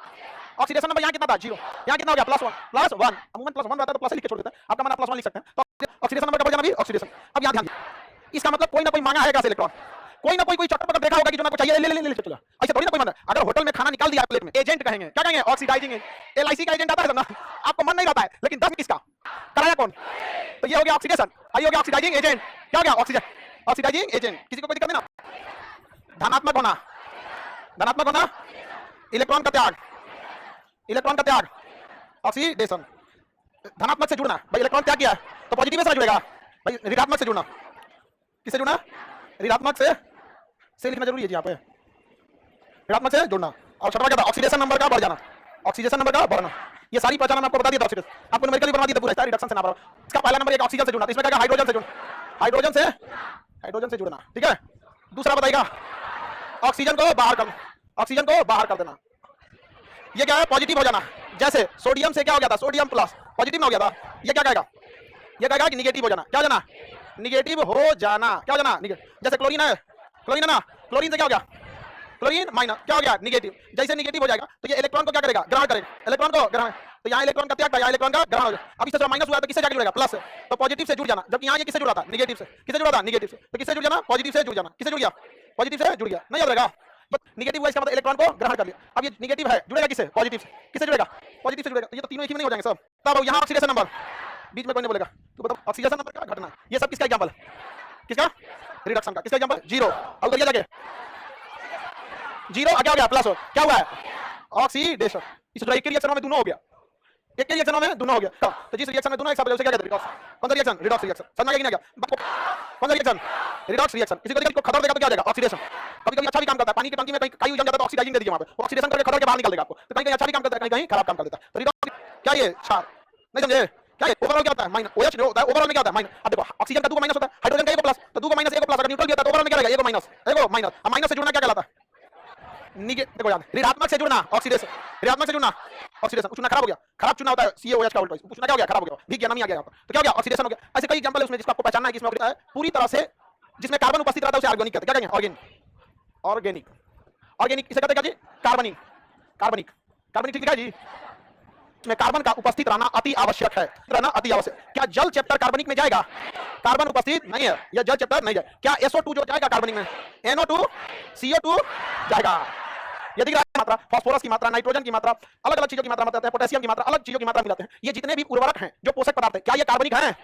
ऑक्सीडेशन नंबर यहाँ कितना था 0, यहाँ कितना हो गया +1, अमूमन +1 रहता है तो प्लस लिख के छोड़ देते हैं, आपका माना +1 लिख सकते हैं, तो ऑक्सीडेशन नंबर का बढ़ जाना भी ऑक्सीडेशन। अब यहाँ ध्यान दीजिए, इसका मतलब कोई ना कोई मांगा है कैसे इलेक्ट्रॉन, कोई ना कोई चक्कर पकड़ देखा होगा कि जो ना कुछ चाहिए ले चला, ऐसे थोड़ी ना कोई मांगा। अगर होटल में खाना निकाल दिया प्लेट में, एजेंट कहेंगे, क्या कहेंगे ऑक्सीडाइजिंग एजेंट, LIC का एजेंट आता है ना, आपको मन नहीं रहता है लेकिन 10 किसका कराया कौन, तो ये हो गया ऑक्सीडेशन, आई हो गया ऑक्सीडाइजिंग एजेंट, क्या हो गया ऑक्सीजन ऑक्सीडाइजिंग एजेंट, किसी को कोई दिक्कत नहीं ना। धनात्मक होना इलेक्ट्रॉन का त्याग, ऑक्सीडेशन, धनात्मक से जुड़ना, भाई इलेक्ट्रॉन त्याग किया तो पॉजिटिव से जुड़ेगा, भाई ऋणात्मक से जुड़ना, किससे जुड़ना, ऋणात्मक से लिखना जरूरी है जी यहाँ पे, ऋणात्मक से जुड़ना। और छठवां क्या था, ऑक्सीडेशन नंबर का बढ़ जाना, ऑक्सीडेशन नंबर का बढ़ना, ये सारी पहचान आपको बता दिया था, ऑक्सीडेशन आपको न्यूमेरिकली बना दिया था पूरा, रिडक्शन से ना बराबर। इसका पहला नंबर एक ऑक्सीजन से जुड़ना, तो इसमें क्या हाइड्रोजन से जुड़ना, हाइड्रोजन से जुड़ना, ठीक है। दूसरा बताइएगा ऑक्सीजन को बाहर कर देना, ये क्या है पॉजिटिव हो जाना, जैसे सोडियम से क्या हो गया था, सोडियम प्लस पॉजिटिव ना हो गया था, ये क्या कहेगा कि निगेटिव हो जाना, क्या हो जाना, निगेटिव हो जाना, क्या हो जाना निगेटिव। जैसे क्लोरीन है ना, क्लोरीन से क्या हो गया, क्लोरीन माइनस, क्या हो गया निगेटिव, जैसे निगेटिव हो जाएगा तो ये इलेक्ट्रॉन को क्या करेगा, ग्रहण करेगा, इलेक्ट्रॉन को ग्रहण, तो यहाँ इलेक्ट्रॉन का त्याग, यहाँ इलेक्ट्रॉन का ग्रहण हो जाएगा। अब इससे माइनस हुआ तो किससे जाके जुड़ेगा, प्लस से, तो पॉजिटिव से जुड़ जाना, जबकि यहाँ ये किससे जुड़ा था, निगेटिव से, किससे जुड़ा था, निगेटिव से, तो किससे जुड़ जाना, पॉजिटिव से जुड़ जाना, किससे जुड़ गया, पॉजिटिव से जुड़ गया, नहीं याद रहेगा, निगेटिव हुआ इसका मतलब इलेक्ट्रॉन को ग्रहण कर लिया। अब ये निगेटिव है, जुड़ेगा किससे, पॉजिटिव से, किससे जुड़ेगा, पॉजिटिव से जुड़ेगा, तो ये तो तीनों एक ही में नहीं हो जाएंगे सब। तब यहाँ ऑक्सीडेशन नंबर, बीच में कोई नहीं बोलेगा, तो बताओ ऑक्सीडेशन नंबर का घटना, ये सब किसका एग्जांपल, किसका, रिडक्शन का, किसका एग्जांपल 0, अब ये लगे 0 क्या हो गया प्लस, हो क्या हुआ है ऑक्सीडेशन, इस एक के रिएक्शन में दोनों हो गया, एक के रिएक्शन में दोनों हो गया, तो जिस रिएक्शन में दोनों एक साथ उसे क्या कहते हैं, कौन सा रिएक्शन, रिडॉक्स रिएक्शन, समझ गया कि नहीं गया, कौन सा रिएक्शन, रिडॉक्स रिएक्शन। किसी को खबर देगा तो क्या हो जाएगा, ऑक्सीडेशन। कभी अच्छा भी काम करता है, पानी की टंकी में कहीं जम जाता है तो ऑक्सीडाइजिंग दे दीजिए वहां पे, ऑक्सीडेशन करके खबर के बाहर निकाल देगा आपको, तो कहीं अच्छा भी काम करता है, कहीं खराब काम कर देता है, तो रिडॉक्स क्या ये क्षार, नहीं समझे क्या ये, ओवरऑल क्या होता है माइनस, OH होता है, ओवरऑल में क्या होता है माइनस। अब देखो ऑक्सीजन का 2 माइनस होता है, हाइड्रोजन का 1 प्लस, तो 2 का माइनस 1 प्लस, अगर न्यूट्रल भी होता है तो ओवरऑल में क्या रहेगा, 1 माइनस, अब माइनस से जुड़ना क्या कहलाता है, देखो याद, ऋणात्मक से जुड़ना ऑक्सीडेशन, ऋणात्मक से जुड़ना ऑक्सीडेशन, चुना खराब हो गया, खराब चुना होता है CaOH का उल्टा, चुना क्या हो गया, खराब हो गया, भीग गया, नमी आ गया, तो क्या हो गया ऑक्सीडेशन हो गया। ऐसे कई एग्जांपल है उसमें जिसको आपको पहचानना है कि इसमें है पूरी तरह से जिसमें कार्बन उपस्थित रहता है उसे ऑर्गेनिक कहते हैं, क्या कहेंगे, ऑर्गेनिक किसे कहते हैं, क्या जी, कार्बनिक ठीक है जी, इसमें कार्बन का उपस्थित रहना अति आवश्यक है, क्या जल चैप्टर कार्बनिक में जाएगा, कार्बन उपस्थित नहीं है, यह जल चैप्टर नहीं है। क्या SO2 जो जाएगा कार्बनिक में, NO2 CO2 जाएगा। ये दिख रहा है मात्रा, फास्फोरस की मात्रा, नाइट्रोजन की मात्रा, अलग अलग चीजों की मात्रा मिलाते हैं, पोटेशियम की मात्रा, अलग चीजों की मात्रा मिलाते हैं। ये जितने भी उर्वरक हैं जो पोषक पदार्थ है, क्या ये कार्बनिक हैं?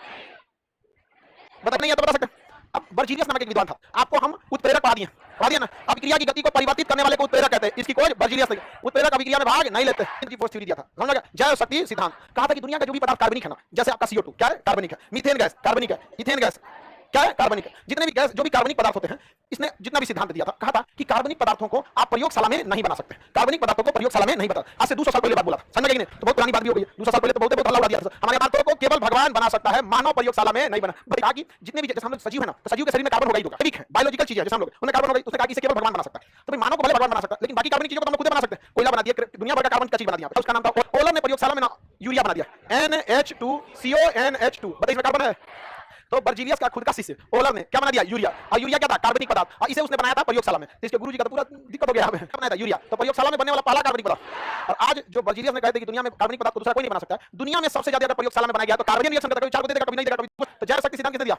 बता नहीं है तो बता सकते हैं। अब बर्जीलियस नामक एक विद्वान था, आपको हम उत्प्रेरक पढ़ा दिए ना। अभिक्रिया की गति को परिवर्तित करने वाले को उत्प्रेरक कहते हैं। इसकी खोज बर्जीलियस ने, उत्प्रेरक अभिक्रिया में भाग नहीं लेते, इनकी फोर्स थ्योरी दिया था, समझ गया। जैव शक्ति सिद्धांत कहा था कि दुनिया का जो भी पदार्थ कार्बनिक है ना, जैसे आपका CO2 क्या है, कार्बनिक है, मीथेन गैस कार्बनिक है, इथेन गैस क्या है, कार्बनिक है। जितने भी गैस जो भी कार्बनिक पदार्थ होते हैं, इसने जितना भी सिद्धांत दिया था, कहा था कि कार्बनिक पदार्थों को आप प्रयोगशाला में नहीं बना सकते, कार्बनिक पदार्थों को प्रयोगशाला में नहीं बना। आज से 200 साल पहले बात बोला, समझ गए नहीं? तो बहुत पुरानी बात भी हो गई। 200 साल पहले तो बहुत हल्ला उड़ा दिया था। हमारे पदार्थों को केवल भगवान बना सकता है, मानव प्रयोगशाला में नहीं बना। कहा कि जितने भी जैसे हम लोग सजीव है ना, तो सजीव के शरीर में कार्बन होगा ही होगा, ठीक है, बायोलॉजिकल चीज है, जैसे हम लोग उन्हें कार्बन होगा, उसने कहा कि इसे केवल भगवान बना सकता है। तो भाई मानव को भले भगवान बना सकता है, लेकिन बाकी कार्बनिक चीजों को हम खुद बना सकते हैं। कोयला बना दिया, दुनिया भर का कार्बन का चीज बना दिया, उसका नाम था ओलर ने प्रयोगशाला में ना यूरिया बना दिया, NH2CONH2। बताइए इसमें कार्बन है। तो बर्जीलियस का खुद का शिष्य ओलर ने क्या बना दिया, यूरिया। और यूरिया क्या था, कार्बनिक पदार्थ, और इसे उसने बनाया था प्रयोगशाला में। इसके गुरुजी का तो पूरा दिक्कत हो गया हमें, क्या बनाया था, यूरिया। तो प्रयोगशाला में बनने वाला पहला कार्बनिक पदार्थ। और आज जो बर्जीलियस ने कहते हैं कि दुनिया में कार्बनिक पदार्थ को दूसरा कोई नहीं बना सकता है, दुनिया में सबसे ज्यादा प्रयोगशाला में बनाया गया तो कार्बन रिएक्शन करता है, कभी 4 को देगा, कभी नहीं देगा, कभी। तो जैव शक्ति सिद्धांत किसने दिया,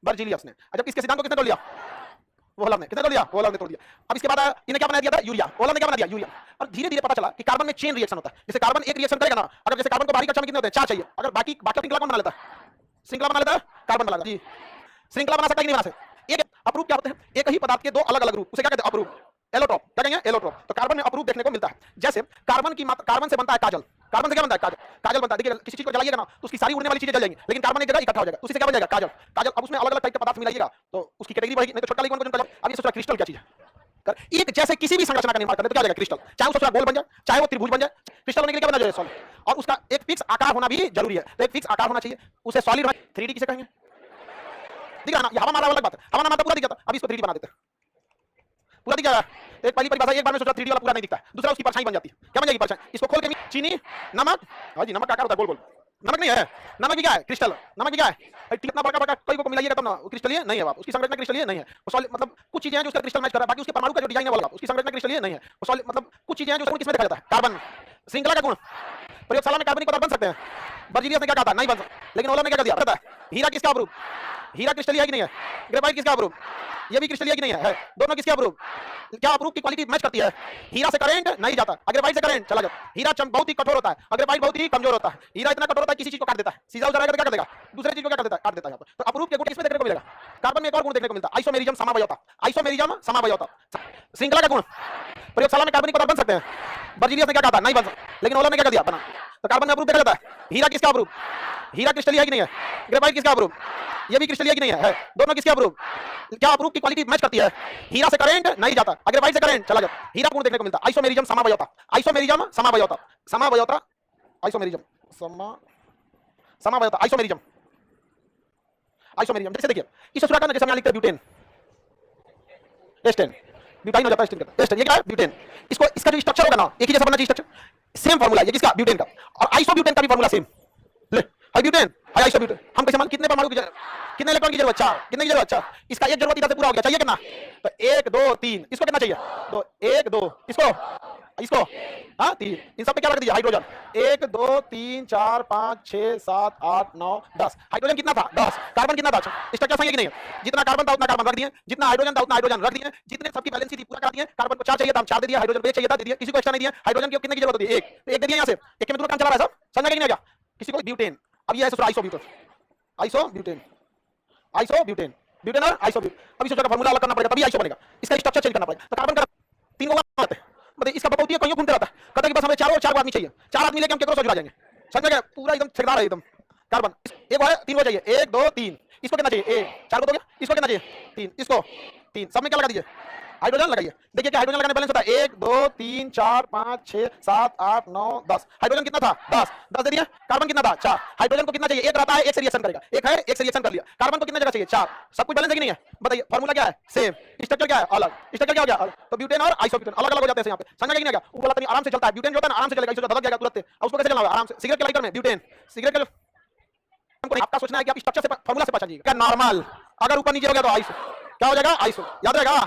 बर्जीलियस ने। जब इसके सिद्धांत को किसने तोड़ लिया, ओलर ने। किसने तोड़ लिया, ओलर ने तोड़ दिया। अब इसके बाद इन्हें क्या बना दिया था, यूरिया। ओलर ने क्या बना दिया, यूरिया। और धीरे धीरे पता चला कि कार्बन में चेन रिएक्शन होता है। जैसे कार्बन एक रिएक्शन करेगा ना, अगर जैसे कार्बन को बाहरी कक्षा में कितने होते हैं, 4 चाहिए, अगर बाकी श्रृंखला कौन बना लेता है, श्रृंखला बना लेता है कार्बन बना लेता है जी। श्रृंखला बना सकता है कि नहीं बना सकता। एक अप्रूप क्या होते हैं, एक ही पदार्थ के दो अलग अलग रूप, उसे क्या कहते हैं, अप्रूप, एलोट्रोप। क्या कहेंगे, एलोट्रोप। तो कार्बन में अप्रूप देखने को मिलता है। जैसे कार्बन की कार्बन से बनता है काजल, कार्बन से क्या बनता है, काजल। काजल बनता है, देखिए किसी चीज को जलाइएगा ना तो उसकी सारी उड़ने वाली चीजें जल जाएंगी, लेकिन कार्बन एक जगह इकट्ठा हो जाएगा, उसी से क्या बन जाएगा, काजल। काजल अब उसमें अलग अलग टाइप के पदार्थ मिलाइएगा तो उसकी कैटेगरी बढ़ेगी, नहीं तो छोटा लेकिन काजल। अब ये सोचा क्रिस्टल क्या चीज है, एक जैसे किसी भी संरचना का निर्माण करने तो क्या हो जाएगा, क्रिस्टल। चाहे वो सोचा गोल बन जाए, चाहे वो त्रिभुज बन जाए, क्रिस्टल बनने के लिए क्या बनना चाहिए, सॉलिड। और उसका एक फिक्स आकार होना भी जरूरी है। तो एक फिक्स आकार होना चाहिए, उसे सॉलिड। 3D किसे कहेंगे, दिख रहा ना, ये हवा मारा अलग बात है, हवा ना मारता पूरा दिख जाता। अब इसको 3D बना देते हैं, पूरा दिख जाएगा। एक पहली परिभाषा, एक बार में सोचा 3D वाला पूरा नहीं दिखता है, दूसरा उसकी परछाई बन जाती है। क्या बन जाएगी, परछाई। इसको खोल के चीनी, नमक, हाँ जी, नमक का आकार होता है गोल गोल, नमक नहीं है, नमक भी क्या है, क्रिस्टल। नमक भी क्या है, कितना बड़ा बड़ा कई को मिलाइएगा तब ना क्रिस्टल ही नहीं है, उसकी संरचना क्रिस्टल ही नहीं है। वो सॉलिड मतलब कुछ चीजें हैं जो उसका क्रिस्टल मैच कर रहा है, बाकी उसके परमाणु का जो डिजाइन है वाला उसकी संरचना क्रिस्टल ही नहीं है। वो सॉलिड मतलब कुछ चीजें हैं जो किसमें देखा जाता है, कार्बन। श्रृंखला का गुण, प्रयोगशाला में कार्बनिक पदार्थ बन सकते हैं। बर्जीलियस ने क्या कहा था, नहीं बन सकता, लेकिन ओलर ने क्या कर दिया, पता है। हीरा किसका अप्रूप, हीरा क्रिस्टल है कि नहीं है। ग्रेफाइट किसका अप्रूप, ये भी क्रिस्टल है कि नहीं है। दोनों किसके अप्रूप, क्या अप्रूप की क्वालिटी मैच करती है। हीरा से करंट नहीं जाता, ग्रेफाइट से करंट चला जाता। हीरा बहुत ही कठोर होता है, ग्रेफाइट बहुत ही कमजोर होता है। हीरा इतना कठोर होता है किसी चीज को काट देता है, सीधा उधर आएगा तो क्या कर देगा, दूसरे चीज को क्या कर देता है, काट देता है। तो अप्रूप के गुण किसमें देखने को मिलेगा, कार्बन में एक और गुण देखने को मिलता है, आइसोमेरिज्म समवायता। आइसोमेरिज्म समवायता। श्रृंखला का गुण, प्रयोगशाला में कार्बनिक पदार्थ बन सकते हैं। बर्जीलियस ने क्या कहा था, नहीं बन सकता, लेकिन ओलर ने क्या कर दिया, बना। तो कार्बन में अप्रूप देखा जाता है। हीरा किसका अप्रूप, हीरा क्रिस्टल है कि नहीं है। ग्रेफाइट किसका अप्रूप, ये भी क्रिस्टल है कि नहीं है। दोनों किसके अप्रूप, क्या अप्रूप की क्वालिटी मैच करती है। हीरा से करंट नहीं जाता, ग्रेफाइट से करंट चला जाता। हीरा गुण देखने को मिलता है, आइसोमेरिज्म समवायता। आइसोमेरिज्म समवायता, समवायता, आइसोमेरिज्म समवायता, आइसोमेरिज्म, आइसोमेरिज्म। जैसे देखिए इस सूत्र का ना, जैसे हम यहां लिखते हैं ब्यूटेन, एस्टेन, ब्यूटाइन हो जाता है एस्टेन का, एस्टेन ये क्या है, ब्यूटेन। इसको इसका जो स्ट्रक्चर होगा ना, एक ही जैसा बनना चाहिए स्ट्रक्चर, सेम फार्मूला ये किसका, ब्यूटेन का। और आइसोब्यूटेन का भी फार्मूला सेम। ले हाई ब्यूटेन, हाई आइसोब्यूटेन। हम कैसे मान, कितने परमाणु की जरूरत, कितने इलेक्ट्रॉन की जरूरत, 4। कितने की जरूरत, 4। इसका एक जरूरत इधर से पूरा हो गया, चाहिए कितना, तो 1 2 3। इसको कितना चाहिए, तो 1 2, इसको हाँ 3। इन सब पे क्या रख दिया, हाइड्रोजन। 1 2 3 4 5 6 7 8 9 10। हाइड्रोजन कितना था, 10। कार्बन कितना था, स्ट्रक्चर सही है कि नहीं है। जितना कार्बन था उतना कार्बन रख दिए, जितना हाइड्रोजन था उतना हाइड्रोजन रख दिए, जितने सबकी बैलेंस थी पूरा करा दिए। कार्बन को 4 चाहिए था, हम 4 दे दिए, हाइड्रोजन को 1 चाहिए था, दे दिए। किसी को एक्स्ट्रा नहीं दिया। हाइड्रोजन की कितने की जरूरत होती है, 1, तो 1 दे दिया। यहां से एक में दोनों काम चला रहा है सब, समझ में नहीं आ गया किसी को। ब्यूटेन, अब ये है सूत्र आइसोब्यूटेन, आइसोब्यूटेन, आइसोब्यूटेन, ब्यूटेन और आइसोब्यूटेन। अब इस सूत्र का फार्मूला अलग करना पड़ेगा, तभी आइसो बनेगा। इसका स्ट्रक्चर चेंज करना पड़ेगा। तो कार्बन का 3 को आते हैं, मतलब इसका बहुत ही कहीं घूमते रहता है। कहता है कि बस हमें 4 आदमी चाहिए, 4 आदमी लेके हम केकरो से जुड़ा जाएंगे। समझ में गया, पूरा एकदम ठेकेदार है एकदम कार्बन। एक है 3 को चाहिए, 1 2 3। इसको कितना चाहिए, 1 4 को दोगे, इसको कितना चाहिए, 3, इसको 3। सब में क्या लगा दीजिए, हाइड्रोजन लगाइए। देखिए क्या हाइड्रोजन लगाने बैलेंस होता है, 1 2 3 4 5 6 7 8 9 10। हाइड्रोजन कितना था, 10 दे दिया। कार्बन कितना था, 4। हाइड्रोजन को कितना चाहिए, 1 रहता है, 1 से रिएक्शन करेगा, 1 है, 1 से रिएक्शन कर लिया। कार्बन को कितना जगह चाहिए, 4। सब कुछ बैलेंस है कि नहीं है, बताइए। फार्मूला क्या है, सेम। स्ट्रक्चर क्या है, अलग। स्ट्रक्चर क्या हो गया, अलग। तो ब्यूटेन और आइसोब्यूटेन अलग अलग हो जाते हैं यहाँ पे, समझ में नहीं आ गया। ऊपर वाला आराम से चलता है, ब्यूटेन जो होता है ना आराम से चलेगा, इसको धड़क जाएगा तुरंत। और उसको कैसे चलना होगा, आराम से। सिगरेट के लाइटर में ब्यूटेन, सिगरेट के हमको आपका सोचना है कि आप स्ट्रक्चर से फार्मूला से पहचानिएगा। क्या नॉर्मल, अगर ऊपर नीचे हो गया तो आइसो क्या हो जाएगा, आइसो। याद रहेगा,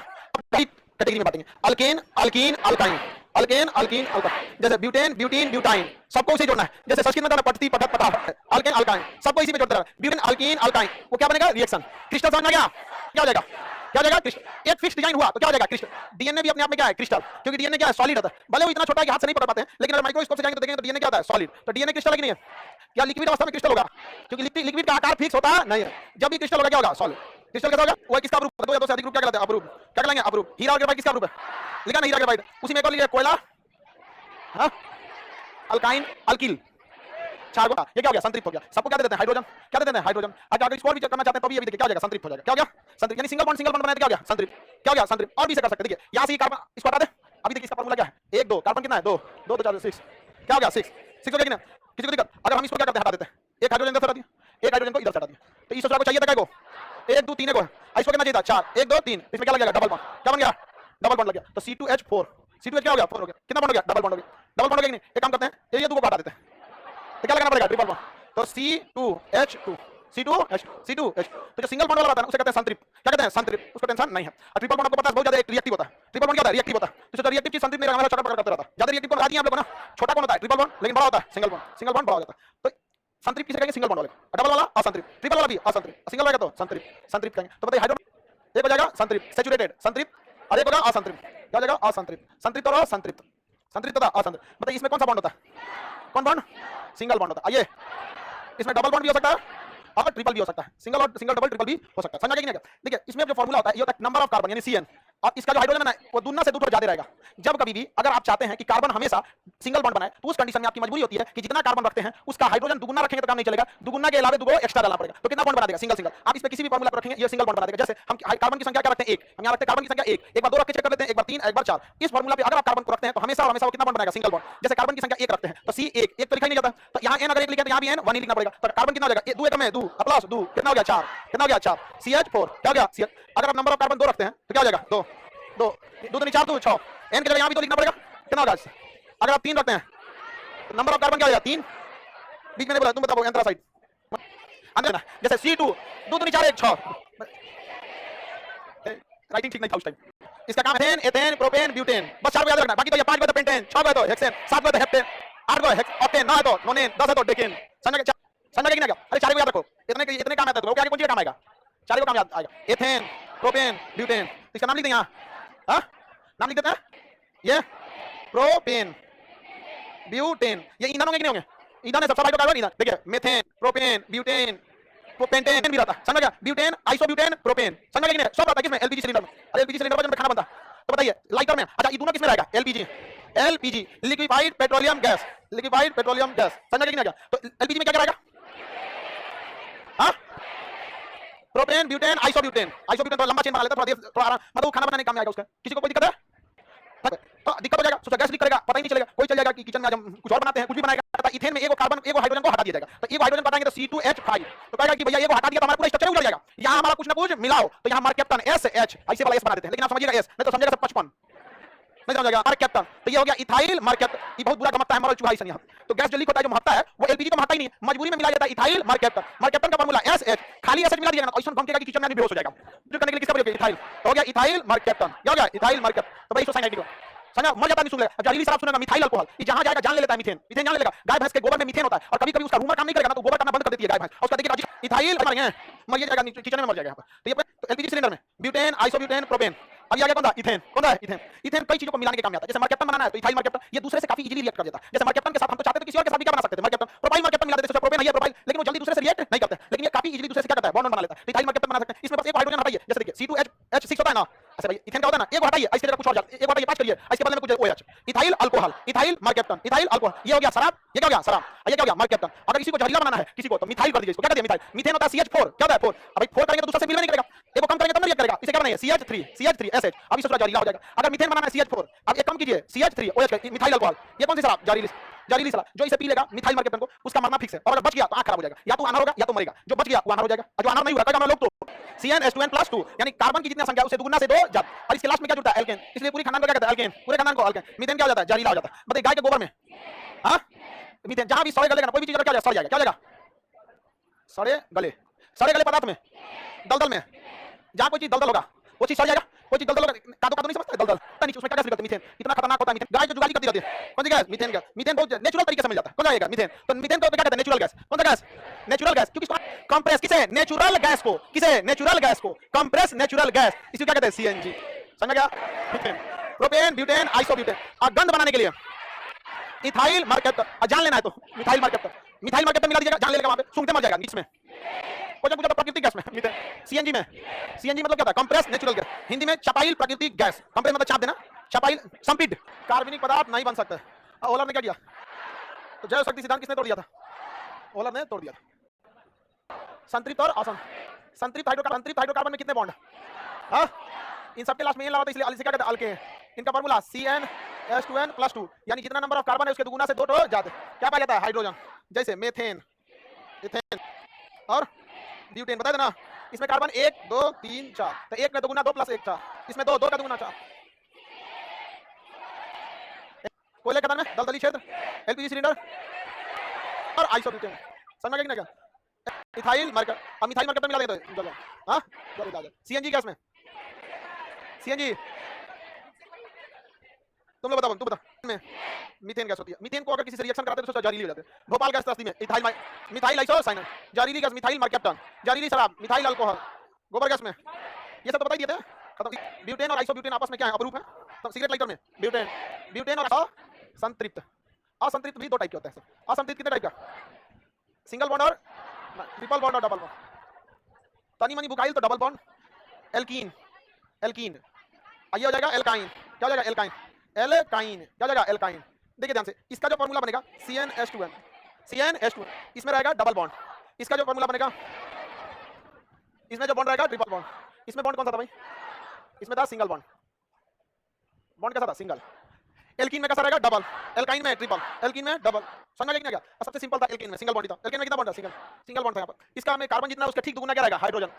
कैटेगरी में बांटेंगे, alkane, alkyne, alkyne. Alkane alkene alkyne, जैसे ब्यूटेन ब्यूटीन ब्यूटाइन, सबको उसे जोड़ना है। जैसे संस्कृत में पटती पटत पटा, अल्केन अल्काइन, सबको इसी में जोड़ता है। ब्यूटेन अल्कीन अल्काइन, वो क्या बनेगा? रिएक्शन। क्रिस्टल समझ में आ गया? क्या हो जाएगा? क्या हो जाएगा? क्रिस्टल। एक फिक्स डिजाइन हुआ तो क्या हो जाएगा? क्रिस्टल। डीएनए भी अपने आप में क्या है? क्रिस्टल, क्योंकि डीएनए क्या है? सॉलिड होता है। भले वो इतना छोटा है कि हाथ से नहीं पकड़ पाते हैं, लेकिन अगर माइक्रोस्कोप से जाएंगे तो देखेंगे तो डीएनए क्या होता है? सॉलिड। तो डीएनए क्रिस्टल है कि नहीं है? क्या लिक्विड अवस्था में क्रिस्टल होगा? क्योंकि लिक्विड का आकार फिक्स होता है नहीं है। जब भी क्रिस्टल होगा क्या होगा? सॉलिड। क्रिस्टल कैसा होगा? वो किसका अप्रूप? दो या दो से अधिक रूप क्या कहलाते हैं? अप्रूप। क्या कहलाएंगे? अप्रूप। हीरा और ग्रेफाइट किसका अप्रूप है? लिखा नहीं, हीरा ग्रेफाइट। उसी में एक और लिखा कोयला, हाँ, अल्काइन अल्किल, चार गुना। ये क्या हो गया? संतृप्त हो गया। सबको क्या दे देते हैं? हाइड्रोजन। क्या दे देते हैं? हाइड्रोजन। अगर स्कोर भी चेक करना चाहते हैं तो भी अभी देखिए क्या हो जाएगा? संतृप्त हो जाएगा। क्या हो गया? संतृप्त। यानी सिंगल बॉन्ड बनाए तो क्या हो गया? संतृप्त। क्या हो गया? संतृप्त। और भी से कर सकते हैं। देखिए यहां से ही कार्बन इसको हटा दे। अभी देखिए इसका फार्मूला क्या है? 1 2, कार्बन कितना है? 2 2 4 6। क्या हो गया? 6 6 हो गया कि नहीं? किसी को दिक्कत? अगर हम इसको क्या करते हैं? हटा देते हैं। एक हाइड्रोजन इधर हटा दिया, एक हाइड्रोजन को इधर से हटा दिया। तो इस सूत्र को चाहिए था क्या को? 1 2 3 को है। इसको कितना चाहिए था? 4 1 2 3। इसमें क्या लग जाएगा? Double bond. क्या बन गया? डबल बॉन्ड लग गया। तो C2H4, C2H क्या हो गया? 4 हो गया। कितना बॉन्ड हो गया? डबल बॉन्ड हो गया। डबल बॉन्ड हो गया कि नहीं? एक काम करते हैं, ये दो को हटा देते हैं। तो क्या लगाना पड़ेगा? Triple bond. तो C2H2 C2H। तो जो सिंगल बॉन्ड वाला होता है उसे कहते हैं संतृप्त। क्या कहते हैं? संतृप्त। उसको टेंशन नहीं है। और ट्रिपल बॉन्ड आपको पता है बहुत ज्यादा एक रिएक्टिव होता है। ट्रिपल बॉन्ड क्या होता है? रिएक्टिव होता है। तो रिएक्टिव चीज संतृप्त नहीं रहने वाला, चक्कर करते रहता है। ज्यादा रिएक्टिव को हटा दिया आप लोगों ने। छोटा कौन होता है? ट्रिपल बॉन्ड, लेकिन बड़ा होता है सिंगल बॉन्ड। सिंगल बॉन्ड बड़ा हो जाता है। तो संतृप्त किसे कहेंगे? सिंगल बॉन्ड वाले। डबल वाला असंतृप्त, ट्रिपल वाला भी असंतृप्त, सिंगल रहेगा तो संतृप्त। संतृप्त कहेंगे। तो बताइए हाइड्रोजन एक हो जाएगा संतृप्त, सैचुरेटेड संतृप्त, और एक होगा असंतृप्त। क्या हो जाएगा? असंतृप्त। संतृप्त और असंतृप्त, संतृप्त तथा असंतृप्त। बताइए इसमें कौन सा बॉन्ड होता है? कौन बॉन्ड? सिंगल बॉन्ड होता है। आइए इसमें डबल बॉन्ड भी हो सकता है और ट्रिपल भी हो सकता है। सिंगल और सिंगल डबल ट्रिपल भी हो सकता है। समझा कि नहीं? देखिए इसमें जो फार्मूला होता है ये होता है नंबर ऑफ कार्बन यानी CN, और इसका जो हाइड्रोजन है वो दुगना से थोड़ा ज्यादा रहेगा। जब कभी भी अगर आप चाहते हैं कि कार्बन हमेशा सिंगल बॉन्ड बनाए तो उस कंडीशन में आपकी मजबूरी होती है कि जितना कार्बन रखते हैं उसका हाइड्रोजन दुगुना रखेंगे तो काम नहीं चलेगा। दुगुना के अलावा दुगो एक्स्ट्रा डालना पड़ेगा। तो कितना बॉन्ड बना देगा? Single single. आप इसमें किसी भी फार्मूला पर रखेंगे ये सिंगल बॉन्ड बना देगा। जैसे हम कार्बन की संख्या क्या रखते हैं? 1, हम यहां रखते हैं कार्बन की संख्या 1, एक बार 2 रख के चेक कर लेते हैं, एक बार 3, एक बार 4। इस फार्मूला पे अगर आप कार्बन को रखते हैं तो हमेशा और हमेशा वो कितना बॉन्ड बनाएगा? Single bond. जैसे कार्बन की संख्या 1 रखते हैं तो C1 1 तो लिखा ही नहीं जाता। तो यहां N अगर 1 लिखे तो यहां भी N 1 ही लिखना पड़ेगा। तो कार्बन कितना हो जाएगा? 2 एकम है 2 प्लस 2 कितना हो गया? 4। कितना हो गया? 4। CH4 क्या हो गया? CH। अगर आप नंबर ऑफ कार्बन 2 रखते हैं तो क्या हो जाएगा? 2 2 2 2 4 2 6। N के जगह यहां भी 2 लिखना पड़ेगा। कितना होगा? अगर आप 3 रखते हैं तो नंबर ऑफ कार्बन क्या हो जाएगा? 3। बीच में बोला तुम बताओ एंथ्रासाइड अंदर ना। जैसे C2 2 2 4 1 6। राइटिंग ठीक नहीं था उस टाइम। इसका काम एथेन एथेन प्रोपेन ब्यूटेन, बस 4 को याद रखना। बाकी तो ये 5 को तो पेंटेन, 6 को तो हेक्सेन, 7 को तो हेप्टेन, 8 को ऑक्टेन, 9 है तो नोनेन, 10 है तो डेकेन। समझ समझ कि नहीं? अरे 4 को याद रखो। इतने काम आता है तो आगे कौन सी का काम आएगा? 4 को काम याद आएगा। Ethane propane butane. इसका नाम लिख दें यहां। हां नाम लिख देते हैं। ये प्रोपेन ब्यूटेन, ये ईंधन होंगे कि नहीं होंगे? ईंधन है, सब हाइड्रोकार्बन ईंधन। देखिए मेथेन प्रोपेन ब्यूटेन पेंटेन भी रहता है। समझ गया? Butane isobutane propane. समझ गया कि नहीं? सब रहता है किसमें? एलपीजी सिलेंडर में। अरे एलपीजी सिलेंडर पर जब खाना बनता तो बताइए लाइटर में। अच्छा ये दोनों किसमें रहेगा? LPG liquefied petroleum gas, liquefied petroleum gas. समझ गया कि नहीं? तो एलपीजी में क्या क्या रहेगा? हां प्रोपेन ब्यूटेन आइसोब्यूटेन। आइसोब्यूटेन थोड़ा लंबा चेन बना लेता, थोड़ा आराम, मतलब खाना बनाने काम में आएगा उसका। किसी को कोई दिक्कत है? तो दिक्कत हो जाएगा, सोचा गैस लीक करेगा, पता ही नहीं चलेगा। कोई चल जाएगा कि किचन में आज हम कुछ और बनाते हैं, कुछ भी बनाएगा। इथेन में एगो कार्बन एगो हाइड्रोजन को हटा दिया जाएगा। तो एगो हाइड्रोजन हटाएंगे तो C2H5। तो कहेगा कि भैया एगो हटा दिया तो हमारा पूरा स्ट्रक्चर उड़ जाएगा। यहां हमारा कुछ ना कुछ मिलाओ। तो यहां हमारा कैप्टन SH ऐसे वाला S बना देते हैं, लेकिन आप समझिएगा S नहीं तो समझिएगा सब 55 नहीं समझ जाएगा। मार्क कैप्टन तो ये हो गया इथाइल मार्क कैप्टन। ये बहुत बुरा गमकता है मरल चूहा यहाँ। तो गैस जो लीक होता है जो महकता है वो एलपीजी को महकता ही नहीं, मजबूरी में मिला जाता है ethyl mark captain. Mark captain का फार्मूला SH, खाली SH मिला दिया ना तो ऐसा भंकेगा कि किचन में आदमी बेहोश हो जाएगा। जो करने के लिए किसका प्रयोग? इथाइल। तो हो गया इथाइल मार्क कैप्टन। क्या हो गया? Ethyl mark captain. तो भाई इसको साइनाइड समझा? मर जाता है सुन ले। जहरीली शराब सुनेगा मिथाइल अल्कोहल, ये जहां जाएगा जान ले लेता है मीथेन। मीथेन जान ले लेगा। गाय भैंस के गोबर में मीथेन होता है और कभी-कभी उसका रूमर काम नहीं करेगा ना तो गोबर करना बंद कर देती है गाय भैंस। उसका देखिए इथाइल मर गए मर जाएगा किचन में मर जाएगा। तो ये तो एलपीजी सिलेंडर में ब्यूटेन आइसोब्यूटेन प्रोपेन। अब आगे कौन था? इथेन। कौन है? इथेन। इथेन कई चीजों को मिलाने के काम में आता है। जैसे मार्क कैप्टन बनाना है तो इथाइल मार्क कैप्टन ये दूसरे से काफी इजीली रिएक्ट कर देता है। जैसे मार्क कैप्टन के साथ हम तो चाहते थे किसी और के साथ भी क्या बना सकते थे? Mark captain propyl mark captain मिला देते हैं। प्रोपेन है ये प्रोपाइल, लेकिन वो जल्दी दूसरे से रिएक्ट नहीं करते, लेकिन ये काफी इजीली दूसरे से क्या करता है? बॉन्ड बना लेता है। तो इथाइल मार्क कैप्टन बना सकते हैं। इसमें बस एक हाइड्रोजन हटाइए। जैसे देखिए C2H6 होता है ना, अच्छा भाई इथेन का होता है ना, एक हटाइए इसके जगह कुछ और जाता है, एक हटाइए 5 करिए इसके बदले में कुछ OH। Ethyl alcohol, ethyl mark captain, ethyl alcohol. ये हो गया शराब, ये क्या हो गया? शराब। ये क्या हो गया? Mark captain. अगर किसी को जहरीला बनाना है किसी को तो मिथाइल कर दीजिए। इसको क्या कर दिया? मिथाइल। मीथेन होता है CH4, क्या होता है? 4। अब भाई 4 करेंगे तो दूसरा से मिलने नहीं करेगा, एक कम करेंगे तब रिएक्ट करेगा। इसे क्या बनाइए? CH3SH। अब इससे जहरीला हो जाएगा। अगर मीथेन बनाना है CH4, अब एक कम कीजिए CH3OH मिथाइल अल्कोहल। ये कौन सी शराब? जहरीली शराब। जो इसे पी लेगा मिथाइल मार्क कैप्टन को उसका मरना फिक्स है। और अगर बच गया तो आंख खराब हो जाएगा, या तो अनार होगा या तो मरेगा। जो बच गया वो अनार हो जाएगा, और जो अनार नहीं हुआ कहेगा हम लोग तो CnH2n+2 यानी कार्बन की जितनी संख्या उसे दुगुना से 2 ज्यादा। और इसके लास्ट में क्या जुड़ता है? एल्केन। इसलिए पूरी खानदान को क्या कहता है? एल्केन। पूरे खानदान को एल्केन। मीथेन क्या हो जाता है? जहरीला हो जाता है। बताइए गाय के गोबर में हां मीथेन जहां भी सड़े गलेगा ना कोई भी चीज क्या हो जाएगा? सड़ जाएगा। क्या हो जाएगा? सड़े गले पदार्थ में दलदल में जहां कोई चीज दलदल होगा वो चीज सड़ जाएगा। कोई चीज दलदल का तो नहीं समझता दलदल पता नहीं उसमें क्या गैस निकलती है मीथेन इतना खतरनाक होता है मीथेन गाय जो जुगाली करती रहती है कौन सी गैस मीथेन गैस मीथेन बहुत नेचुरल तरीके से मिल जाता है कौन सा आएगा मीथेन तो मीथेन को क्या कहते हैं नेचुरल गैस कौन सा गैस नेचुरल गैस क्योंकि कंप्रेस किसे नेचुरल गैस को किसे नेचुरल गैस को कंप्रेस नेचुरल गैस इसी क्या कहते हैं सीएनजी समझ गया मीथेन प्रोपेन ब्यूटेन आइसोब्यूटेन और गंध बनाने के लिए इथाइल मरकप्टन जान लेना है तो मिथाइल मरकप्टन मिला दीजिएगा जान लेगा वहां पे सूंघते मर जाएगा बीच में कुछ पूछा प्राकृतिक गैस में मीथेन सीएनजी मतलब क्या होता है कंप्रेस नेचुरल गैस हिंदी में चपाइल प्राकृतिक गैस कंप्रेस मतलब चाप देना चपाइल संपीड कार्बनिक पदार्थ नहीं बन सकते ओलर ने क्या किया तो जैव शक्ति सिद्धांत किसने तोड़ दिया था ओलर ने तोड़ दिया था संतृप्त और असंतृप्त संतृप्त हाइड्रोकार्बन में कितने बॉन्ड हां इन सबके लास्ट में ये लगा था इसलिए क्या कहते हैं अल्केन इनका फार्मूला CnH2n+2 यानी जितना नंबर ऑफ कार्बन है उसके दुगुना से 2 तो ज्यादा क्या पाया जाता है हाइड्रोजन जैसे मीथेन इथेन और ब्यूटेन बता देना इसमें कार्बन 1 2 3 4 तो 1 में दुगुना 2 + 1 4 इसमें 2 2 का दुगुना 4 कोयले के खदान में दलदली क्षेत्र एलपीजी सिलेंडर और आइसोब्यूटेन समझ गए कि नहीं क्या इथाइल मरकप अब मिथाइल मरकप मिला दे तो हां सीएनजी गैस में सीएनजी तुम लोग बताओ तू बता में मीथेन गैस होती है मीथेन को अगर किसी से रिएक्शन कराते हैं तो जहरीली हो जाती है भोपाल गैस त्रस्ती में मिथाइल आइसोसाइनाइड जहरीली गैस मिथाइल मरकप्टन जहरीली शराब मिथाइल अल्कोहल गोबर गैस में ये सब तो बता ही दिए थे खत्म ब्यूटेन और आइसोब्यूटेन आपस में क्या है अपरूप है तो सिगरेट लाइटर में ब्यूटेन और असंतृप्त भी 2 टाइप के होते हैं असंतृप्त कितने टाइप का सिंगल बॉन्ड और ट्रिपल बॉन्ड और डबल बॉन्ड तनी मनी बुकाइल तो डबल बॉन्ड एल्कीन आइए हो जाएगा एल्काइन क्या हो जाएगा एल्काइन क्या हो जाएगा एल्काइन देखिए ध्यान से इसका जो फार्मूला बनेगा CnH2n इसमें रहेगा डबल बॉन्ड इसका जो फार्मूला बनेगा इसमें जो बॉन्ड रहेगा ट्रिपल बॉन्ड इसमें बॉन्ड कौन सा था भाई इसमें था सिंगल बॉन्ड कैसा था सिंगल एल्कीन में कैसा रहेगा डबल एल्काइन में ट्रिपल एल्कीन में डबल समझ में क्या सबसे सिंपल था एल्कीन में सिंगल बॉन्ड था एल्कीन में कितना बॉन्ड था सिंगल बॉन्ड था यहाँ पर इसका में कार्बन जितना उसका ठीक दुगुना क्या रहेगा हाइड्रोजन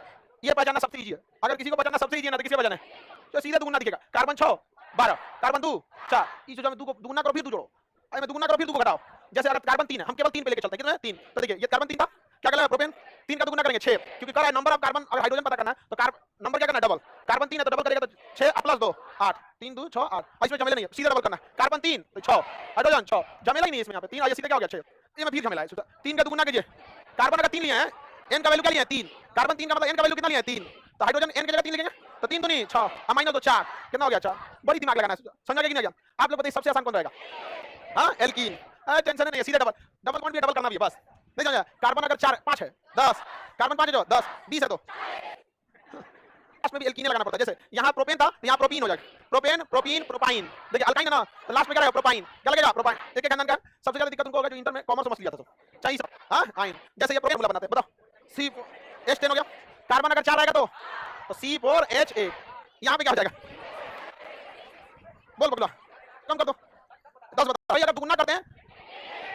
ये पहचानना सबसे इजी है अगर किसी को पहचानना सबसे इजी है ना तो किसी को पहचाने तो सीधे दुगुना दिखेगा कार्बन 6 12 कार्बन 2 4 इस जो में 2 को दुगुना करो फिर 2 जोड़ो अरे मैं दुगुना करो फिर 2 को घटाओ जैसे अगर कार्बन 3 है हम केवल 3 पे लेके चलते हैं कितना 3 तो देखिए ये कार्बन 3 था क्या कहलाएगा प्रोपेन 3 का दुगुना करेंगे 6 क्योंकि कह रहा है नंबर ऑफ कार्बन अगर हाइड्रोजन पता करना है तो नंबर क्या करना है डबल कार्बन 3 है तो डबल करेगा तो 6 + 2 8 3 2 6 8 इसमें झमेला नहीं है सीधा डबल करना है कार्बन 3 तो 6 हाइड्रोजन 6 झमेला ही नहीं इसमें यहाँ पे 3 आया सीधा क्या हो गया 6 ये में फिर झमेला है 3 का दुगुना कीजिए कार्बन अगर 3 लिया है n का वैल्यू क्या लिया है 3 कार्बन 3 का मतलब n का वैल्यू कितना लिया है 3 तो हाइड्रोजन n की जगह 3 लिखेंगे तो 3 तो नहीं 6 अमाइनो तो 4 कितना हो गया 4 बड़ी दिमाग लगाना है समझ गए कि नहीं आप लोग बताइए सबसे आसान कौन रहेगा हां एल्कीन टेंशन नहीं है सीधा डबल बॉन्ड भी डबल करना भी है बस नहीं समझा कार्बन अगर 4 5 है 10 कार्बन 5 है जो 10 20 है तो लास्ट में भी एल्कीन लगाना पड़ता है जैसे यहाँ प्रोपेन था तो यहाँ प्रोपीन हो जाएगा प्रोपीन प्रोपाइन देखिए अल्काइन है ना तो लास्ट में क्या रहेगा प्रोपाइन क्या लगेगा प्रोपाइन एक एक खानदान का सबसे ज्यादा दिक्कत तुमको होगा जो इंटर में कॉमर्स समझ लिया था सब चाहिए हां आइन जैसे ये प्रोपेन बनाते हैं बताओ C H10 हो गया कार्बन अगर 4 आएगा तो C4H8 यहाँ पे क्या हो जाएगा बोल बगला कम कर दो 10 बता भाई अगर दुगुना करते हैं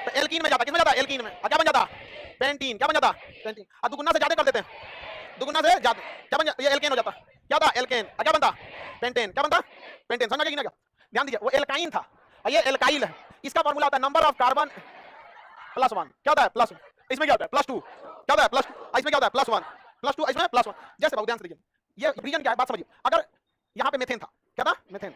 तो एल्कीन में जाता किसमें जाता एल्कीन में क्या बन जाता पेंटीन क्या बन जाता पेंटीन और दुगुना से ज्यादा कर देते हैं दुगुना से ज्यादा क्या बन जाता ये एल्केन हो जाता क्या था एल्केन क्या बनता पेंटेन क्या बनता पेंटेन समझ गए कि नहीं ध्यान दीजिए वो एल्काइन था ये एल्काइल है इसका फार्मूला होता है नंबर ऑफ कार्बन +1 क्या होता है प्लस इसमें क्या होता है +2 क्या होता है +2 इसमें क्या होता है +1 इसमें +1 जैसे बहुत ध्यान से देखिए ये रीजन क्या है बात समझिए अगर यहाँ पे मीथेन था क्या था मीथेन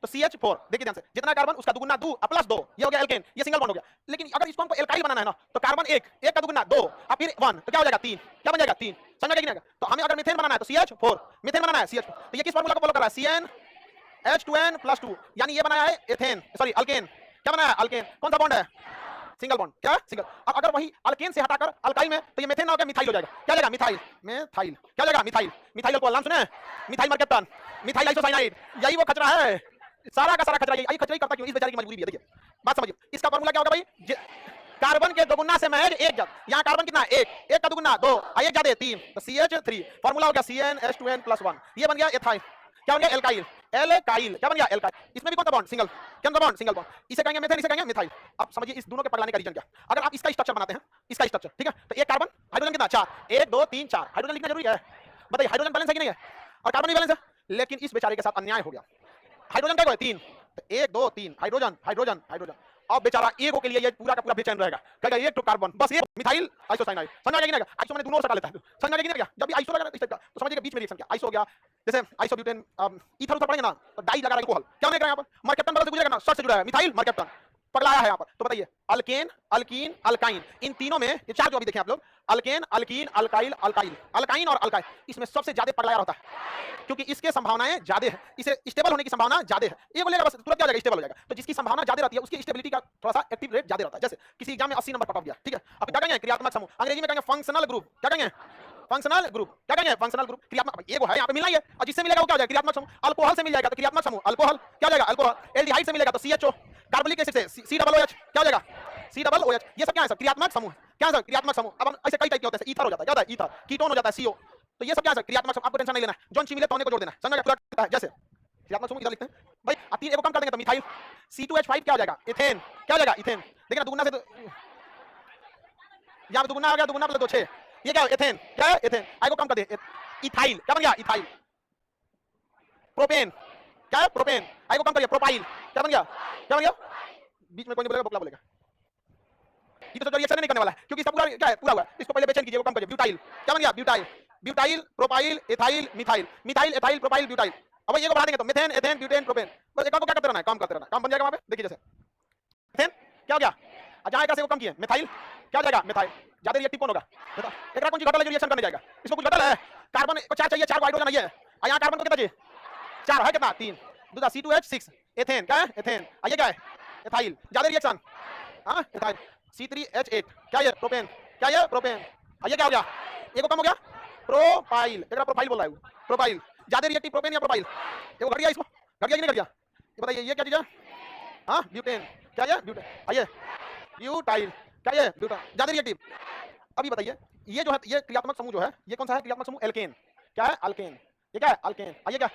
तो CH4 देखिए ध्यान से जितना कार्बन उसका दुगुना 2 + 2 ये हो गया एल्केन ये सिंगल बॉन्ड हो गया लेकिन अगर इसको हमको एल्काइल बनाना है ना तो कार्बन 1 का दुगुना 2 और फिर 1 तो क्या हो जाएगा 3 क्या बन जाएगा 3 समझ गए कि नहीं तो हमें अगर मीथेन बनाना है तो CH4 मीथेन बनाना है CH4 तो ये किस फार्मूला को फॉलो कर रहा है CnH2n+2 यानी ये बनाया है एथेन सॉरी अल्केन क्या बनाया है अल्केन कौन सा बॉन्ड है सिंगल बॉन्ड क्या सिंगल अब अगर वही अल्केन से हटाकर अल्काइल में तो ये मीथेन ना होगा मिथाइल हो जाएगा क्या हो जाएगा मिथाइल क्या हो जाएगा मिथाइल को नाम सुने मिथाइल मरकप्टन मिथाइल आइसोसाइनाइड यही वो खतरा है सारा का सारा खतरा यही खतरा ही करता क्यों इस बेचारे की मजबूरी भी है देखिए बात समझिए इसका फार्मूला क्या होगा भाई कार्बन के दोगुना से महज एक जब यहाँ कार्बन कितना एक का दुगुना 2 एक ज्यादा 3 तो CH3 फार्मूला हो गया CnH2n+1 ये बन गया एथाइल क्या बन गया एल्काइल क्या बन गया एल्काइल इसमें भी कौन सा बॉन्ड सिंगल बॉन्ड इसे कहेंगे मेथेन इसे कहेंगे मिथाइल अब समझिए इस दोनों के पगलाने का रीजन क्या अगर आप इसका स्ट्रक्चर बनाते हैं इसका स्ट्रक्चर ठीक है तो एक कार्बन हाइड्रोजन कितना 4 1 2 3 4 हाइड्रोजन लिखना जरूरी है बताइए हाइड्रोजन बैलेंस है कि नहीं है और कार्बन भी बैलेंस है लेकिन इस बेचारे के साथ अन्याय हो गया हाइड्रोजन क्या है 3 तो 1 2 3 हाइड्रोजन अब बेचारा एगो के लिए ये पूरा का पूरा बेचैन रहेगा कहेगा एक तो कार्बन बस ये मिथाइल आइसोसाइनाइड समझ आ गया कि नहीं आइसो मैंने दोनों सटा लेता है समझ आ गया कि नहीं जब भी आइसो लगा इस टाइप का तो समझिए बीच में रिएक्शन क्या आइसो हो गया जैसे आइसोब्यूटेन ईथर उधर पढ़ेंगे ना तो डाई लगा अल्कोहल, क्या नहीं करें यहाँ पर मरकेप्टन बगल से गुजरेगा ना, शर्ट से जुड़ा है मिथाइल मरकेप्टन पगलाया है यहाँ पर। तो बताइए अल्केन अल्कीन अल्काइन, इन तीनों में ये चार जो अभी देखें आप लोग, alkane alkene alkyl alkyl, alkyne और अल्काइल, इसमें सबसे ज्यादा पगलाया होता है क्योंकि इसके संभावनाएं ज्यादा है, इसे स्टेबल होने की संभावना ज्यादा है। ये बोलेगा बस तुरंत क्या हो जाएगा, स्टेबल हो जाएगा। तो जिसकी संभावना ज्यादा रहती है उसकी स्टेबिलिटी का थोड़ा सा एक्टिव रेट ज्यादा रहता है। जैसे किसी एग्जाम में 80 नंबर कट ऑफ गया, ठीक है, अब क्या कहेंगे क्रियात्मक समूह, अंग्रेजी में कहेंगे फंक्शनल ग्रुप, क्या कहेंगे फंक्शनल ग्रुप, क्या कहेंगे फंक्शनल ग्रुप। क्रियात्मक ये है यहाँ पे मिलना ही है, और जिससे मिलेगा वो क्या हो जाएगा क्रियात्मक समूह। अल्कोहल से मिल जाएगा तो क्रियात्मक समूह अल्कोहल, क्या हो जाएगा अल्कोहल। एल्डिहाइड से मिलेगा तो CHO, कार्बोनिक एसिड से COOH, क्या हो जाएगा COOH। ये सब क्या है सर क्रियात्मक समूह, क्या है सर क्रियात्मक समूह। अब ऐसे कई टाइप के होते हैं, ईथर हो जाता है, क्या होता है ईथर, कीटोन हो जाता है CO, तो ये सब क्या है सर क्रियात्मक समूह। आपको टेंशन नहीं लेना, जॉन ची मिले तो को जोड़ देना, समझ गए पूरा। जैसे क्रियात्मक समूह इधर लिखते हैं भाई, तीन एगो कम कर देंगे तो मिथाइल C2H5 क्या हो जाएगा इथेन, क्या हो जाएगा इथेन। देखिए दुगुना से यहाँ दुगुना आ गया, दुगुना प्लस 2 6, ये क्या है एथेन, क्या है एथेन। आइगो कम कर दे इथाइल, क्या बन गया इथाइल। प्रोपेन, क्या है प्रोपेन, आइगो कम करिए प्रोपाइल, क्या बन गया, क्या बन गया। बीच में कोई नहीं बोलेगा, बकला बोलेगा। ये तो रिएक्शन नहीं करने वाला है क्योंकि सब पूरा क्या है पूरा हुआ। इसको पहले बेचैन कीजिए, वो कम करिए ब्यूटाइल, क्या बन गया butyl, butyl propyl ethyl methyl, methyl ethyl propyl butyl. अब ये को बढ़ा देंगे तो मीथेन एथेन ब्यूटेन प्रोपेन, बस एक को क्या करते रहना है, काम करते रहना, काम बन जाएगा वहां पे। देखिए जैसे एथेन क्या हो गया, जहां एक से को कम किए मिथाइल, क्या हो जाएगा मिथाइल। ज्यादा रिएक्टिव कौन होगा बता, एक कौन सी घटल रिएक्शन करने जाएगा, इसको कुछ घटल है। कार्बन को 4 चाहिए, 4 हाइड्रोजन है, और यहां कार्बन को कितना चाहिए 4 है, कितना 3, दूसरा C2H6 एथेन, क्या है एथेन। ये क्या है एथाइल, ज्यादा रिएक्शन हां एथाइल। C3H8 क्या ये प्रोपेन, क्या ये प्रोपेन। ये क्या हो गया, ये को कम हो गया प्रोपाइल, एक प्रोफाइल बोल रहा है प्रोपाइल, ज्यादा रिएक्टिव प्रोपेन या प्रोपाइल। ये घट गया, इसको घट गया कि नहीं घट गया ये बताइए। ये क्या चीज है हां ब्यूटेन, क्या ये ब्यूटेन। ये ब्यूटाइल, क्या ये ब्यूटा, ज्यादा रिएक्टिव। अभी बताइए ये जो है ये क्रियात्मक समूह जो है ये कौन सा है क्रियात्मक समूह एल्केन, क्या है अल्केन। ये क्या है अल्केन, ये क्या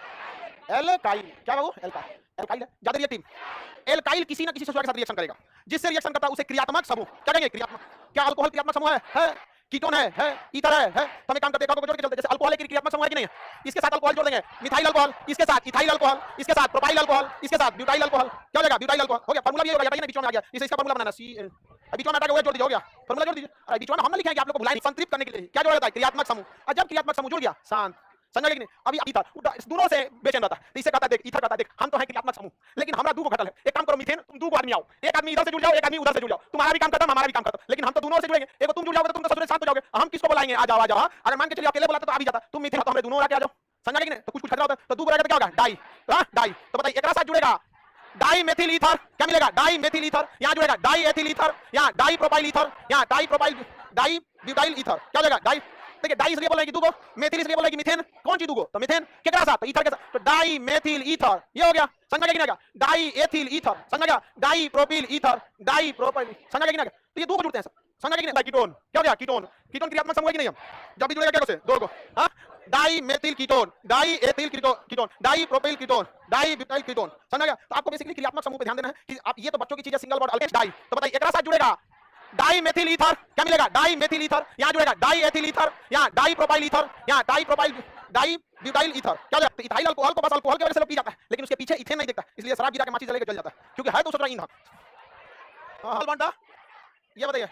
एल्काइल, क्या बाबू एल्काइल, एल्काइल है ज्यादा रिएक्टिव। एल्काइल किसी ना किसी सब्सट्रेट के साथ रिएक्शन करेगा, जिससे रिएक्शन करता है उसे क्रियात्मक समूह क्या कहेंगे क्रियात्मक। क्या अल्कोहल क्रियात्मक समूह है कीटोन है ईथर है। तो हमें काम करते हैं जोड़ के चलते, जैसे अल्कोहल एक क्रियात्मक समूह है कि नहीं है, इसके साथ अल्कोहल जोड़ देंगे मिथाइल अल्कोहल, इसके साथ इथाइल अल्कोहल, इसके साथ प्रोपाइल अल्कोहल, इसके साथ ब्यूटाइल अल्कोहल, क्या हो जाएगा ब्यूटाइल अल्कोहल। हो गया फार्मूला भी होगा, बताइए बीच में आ गया, इसे इसका फार्मूला बनाना C बीच में हटा के जोड़ दीजिए, हो गया फार्मूला जोड़ दीजिए। अरे बीच में हम लिखेंगे आप लोग को भुलाए संतृप्त करने के लिए, क्या जोड़ा जाता है क्रियात्मक समूह। और जब क्रियात्मक समूह जुड़ गया शांत, समझ गए कि नहीं। अभी ईथर दोनों से बेचैन रहता है, इसे कहता है देख ईथर कहता है देख हम तो है क्रियात्मक समूह, लेकिन हमारा दो घटल है। एक काम करो मीथेन, तुम दो आदमी आओ, एक आदमी इधर से जुड़ जाओ, एक आदमी उधर से जुड़ जाओ, तुम्हारा भी काम खत्म हमारा भी काम खत्म, लेकिन हम तो दोनों से जुड़ेंगे। एक तुम जुड़ जाओगे तो तुम तो सबसे शांत हो जाओगे, हम किसको बुलाएंगे आ जाओ आ जाओ। अगर मान के चलिए अकेले बुलाते तो आ भी जाता, तुम मीथेन तो हमें दोनों आके आ जाओ, समझ गए कि नहीं। तो कुछ खतरा होता है तो दो रहेगा तो क्या होगा डाई, डाई। तो बताइए एक साथ जुड़ेगा डाई मेथिल ईथर, क्या मिलेगा डाई मेथिल ईथर, यहां जुड़ेगा डाई एथिल ईथर, यहां डाई प्रोपाइल ईथर, यहां dipropyl dibutyl ether, क्या हो जाएगा डाई। देखिए डाई इसलिए बोलेगी दूगो, मेथिल इसलिए बोलेगी मिथेन, कौन सी दूगो तो मिथेन केकरा साथ तो ईथर के साथ, तो डाई मेथिल ईथर ये हो गया, समझ गए कि नहीं। डाई एथिल ईथर समझ गया, dipropyl ether, dipropyl समझ गए कि नहीं। तो ये दो को जुड़ते हैं सब, समझ गए कि नहीं। कीटोन क्या हो गया कीटोन, कीटोन क्रियात्मक समूह है कि नहीं, हम जब भी जुड़ेगा क्या से दो को हां dimethyl ketone, diethyl ketone, dipropyl ketone, dibutyl ketone, समझ गया। तो आपको बेसिकली क्रियात्मक समूह पे ध्यान देना है कि आप ये तो बच्चों की चीज है सिंगल बॉन्ड अल्केन डाई। तो बताइए एक साथ जुड़ेगा डाई मेथिल ईथर, क्या मिलेगा डाई मेथिल ईथर, यहां जुड़ेगा डाई एथिल ईथर, यहां डाई प्रोपाइल ईथर, यहां dipropyl dibutyl ether, क्या हो जाता है इथाइल अल्कोहल को बस अल्कोहल की वजह से लोग पी जाता है, लेकिन उसके पीछे इथेन नहीं दिखता, इसलिए शराब गिरा के माचिस जलेगा जल जाता है क्योंकि है 217 ईंधन। हां हल बनता ये बताइए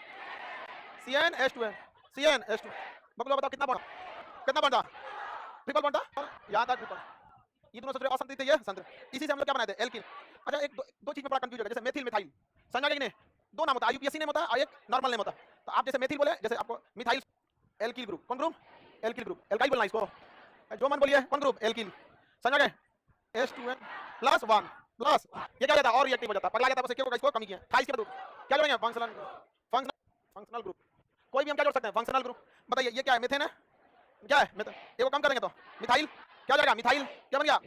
CnH2 CnH2 बबलो बताओ कितना बनता ट्रिपल बनता याद है ट्रिपल। ये दोनों सबसे असंतृप्त है, ये संतृप्त, इसी से हम लोग क्या बनाए थे एल्किन। अच्छा एक दो चीज में बड़ा कंफ्यूज है, जैसे मेथिल मिथाइल समझ गए कि नहीं, दो नाम होता है, IUPAC नेम होता है और एक नॉर्मल नेम होता है। तो आप जैसे मेथिल बोले, जैसे आपको मिथाइल एल्किल ग्रुप, कौन ग्रुप एल्किल ग्रुप, एल्काइल बोलना इसको, जो मन बोलिए कौन ग्रुप एल्किल, समझ गए H2N +1 प्लस ये क्या जाता है और रिएक्टिव हो जाता है, पगला जाता है, बस इसको कमी किया था। इसके ग्रुप क्या जोड़ेंगे फंक्शनल ग्रुप, कोई भी हम क्या जोड़ सकते हैं फंक्शनल ग्रुप। बताइए ये क्या है मेथेन है, क्या है मेथेन, ये को कम करेंगे तो मिथाइल क्या हो जाएगा मिथाइल, क्या बन गया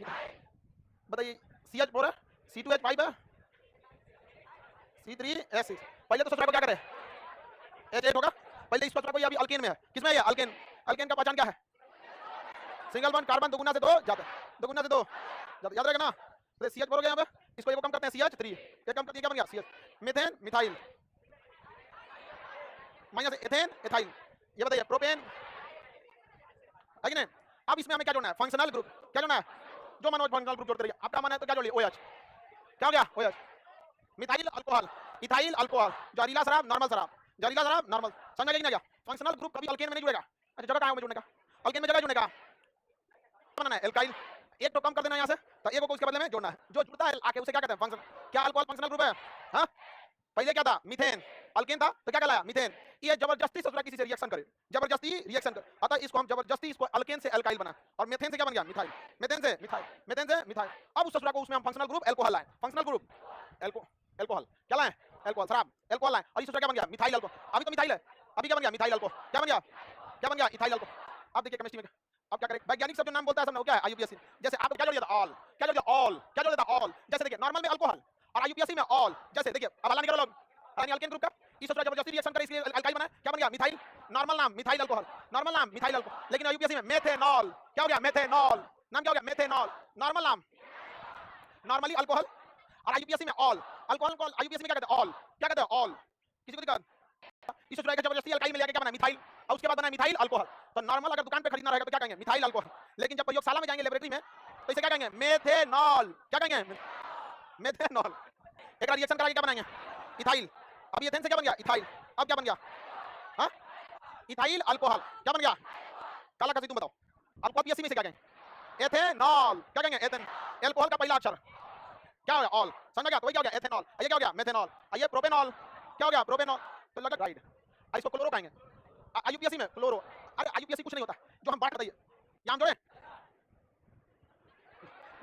बताइए CH4 है, C2H5 है, C3H6। पहले तो सब्सट्रेट को क्या करें H8 होगा, पहले इस सब्सट्रेट को ये अभी अल्केन में है, किसमें है अल्केन, अल्केन का पहचान क्या है सिंगल बॉन्ड कार्बन दुगुना से 2 जाता है, दुगुना से 2 जाता, याद रहेगा ना। तो CH4 हो गया यहाँ पे, इसको ये कम करते हैं CH3, ये कम करते हैं क्या बन गया CH, methane methyl minus ethane ethyl. ये बताइए प्रोपेन है कि नहीं। अब इसमें हमें क्या जोड़ना है फंक्शनल ग्रुप, क्या जोड़ना है जो मानो फंक्शनल ग्रुप जोड़ते रहिए, आपका मन है तो क्या जोड़िए OH, क्या हो गया OH methyl alcohol ethyl alcohol, जहरीला शराब नॉर्मल शराब, जहरीला शराब नॉर्मल, समझ गए कि नहीं। फंक्शनल ग्रुप कभी अल्केन में नहीं जुड़ेगा। अच्छा जगह कहाँ है जोड़ने का, अल्केन में जगह जोड़ने का बनाना है एल्काइल, एक तो कम कर देना यहाँ से, तो एक को उसके बदले में जोड़ना है, जो जुड़ता है आके उसे क्या कहते हैं फंक्शन। क्या अल्कोहल फंक्शनल ग्रुप है? हाँ, पहले क्या था मीथेन, अल्केन था तो क्या कहलाया मीथेन। ये जबरदस्ती सोच रहा किसी से रिएक्शन करे, जबरदस्ती रिएक्शन कर, अतः इसको हम जबरदस्ती इसको अल्केन से एल्काइल बना और मेथेन से क्या बन गया मिथाइल, मेथेन से मिथाइल, मेथेन से मिथाइल। अब उस ससुरा को उसमें हम फंक्शनल ग्रुप एल्कोहल लाए, फंक्शनल ग्रुप एल्कोहल क्या लाए, एल्कोहल शराब एल्कोहल लाए, और इस ससुरा क्या बन गया मिथाइल अल्कोहल। अभी तो मिथाइल है, अभी क्या बन गया मिथाइल अल्कोहल, क्या बन गया, क्या बन गया इथाइल अल्कोहल। अब देखिए केमिस्ट्री में अब क्या करें, वैज्ञानिक सब जो नाम बोलता है सब ना वो क्या है आईयूपीएसी। जैसे आपको क्या जोड़ दिया था ऑल, क्या जोड़ दिया ऑल, क्या जोड़ दिया था ऑल। जैसे देखिए नॉर्मल में अल्कोहल और आईयूपीएसी में ऑल, जैसे देखिए अब हला निकालो लोग अल्केन ग्रुप का, इस ससुरा जबरदस्ती रिएक्शन करे इसलिए अल्काइल बना, क्या बन गया मिथाइल, नॉर्मल नाम मिथाइल अल्कोहल, नॉर्मल नाम मिथाइल अल्कोहल। लेकिन आईयूपीएसी में मेथेनॉल, क्या हो गया मेथेनॉल, नाम क्या हो गया मेथेनॉल, नॉर्मल नाम नॉर्मली अल्कोहल, और आईयूपीएसी में ऑल, अल्कोहल को आईयूपीएसी में क्या कहते हैं ऑल, क्या कहते हैं ऑल। किसी को दिक्कत, इस ससुरा का जबरदस्ती अल्काइल में लेके क्या बना मिथाइल, और उसके बाद बना मिथाइल अल्कोहल। तो नॉर्मल अगर दुकान पे खरीदना रहेगा तो क्या कहेंगे मिथाइल अल्कोहल, लेकिन जब प्रयोगशाला में जाएंगे लेबोरेटरी में तो इसे क्या कहेंगे मेथेनॉल, क्या कहेंगे मेथेनॉल। एक रिएक्शन कराके क्या बनाएंगे इथाइल, अब ये से क्या बन गया इथाइल, अब क्या बन गया हाँ इथाइल अल्कोहल, क्या बन गया काला कसी तुम बताओ। अल्कोहल पीएससी में से क्या कहेंगे एथेनॉल, क्या कहेंगे एथेन, अल्कोहल का पहला अक्षर क्या हो गया ऑल, समझ गया, तो वही क्या हो गया एथेनॉल, ये क्या हो गया मेथेनॉल, ये प्रोपेनॉल, क्या हो गया प्रोपेनॉल, तो लगा राइट, इसको क्लोरो कहेंगे आईयूपीएसी में क्लोरो। अरे आईयूपीएसी कुछ नहीं होता जो हम बात बताइए, यहाँ जोड़े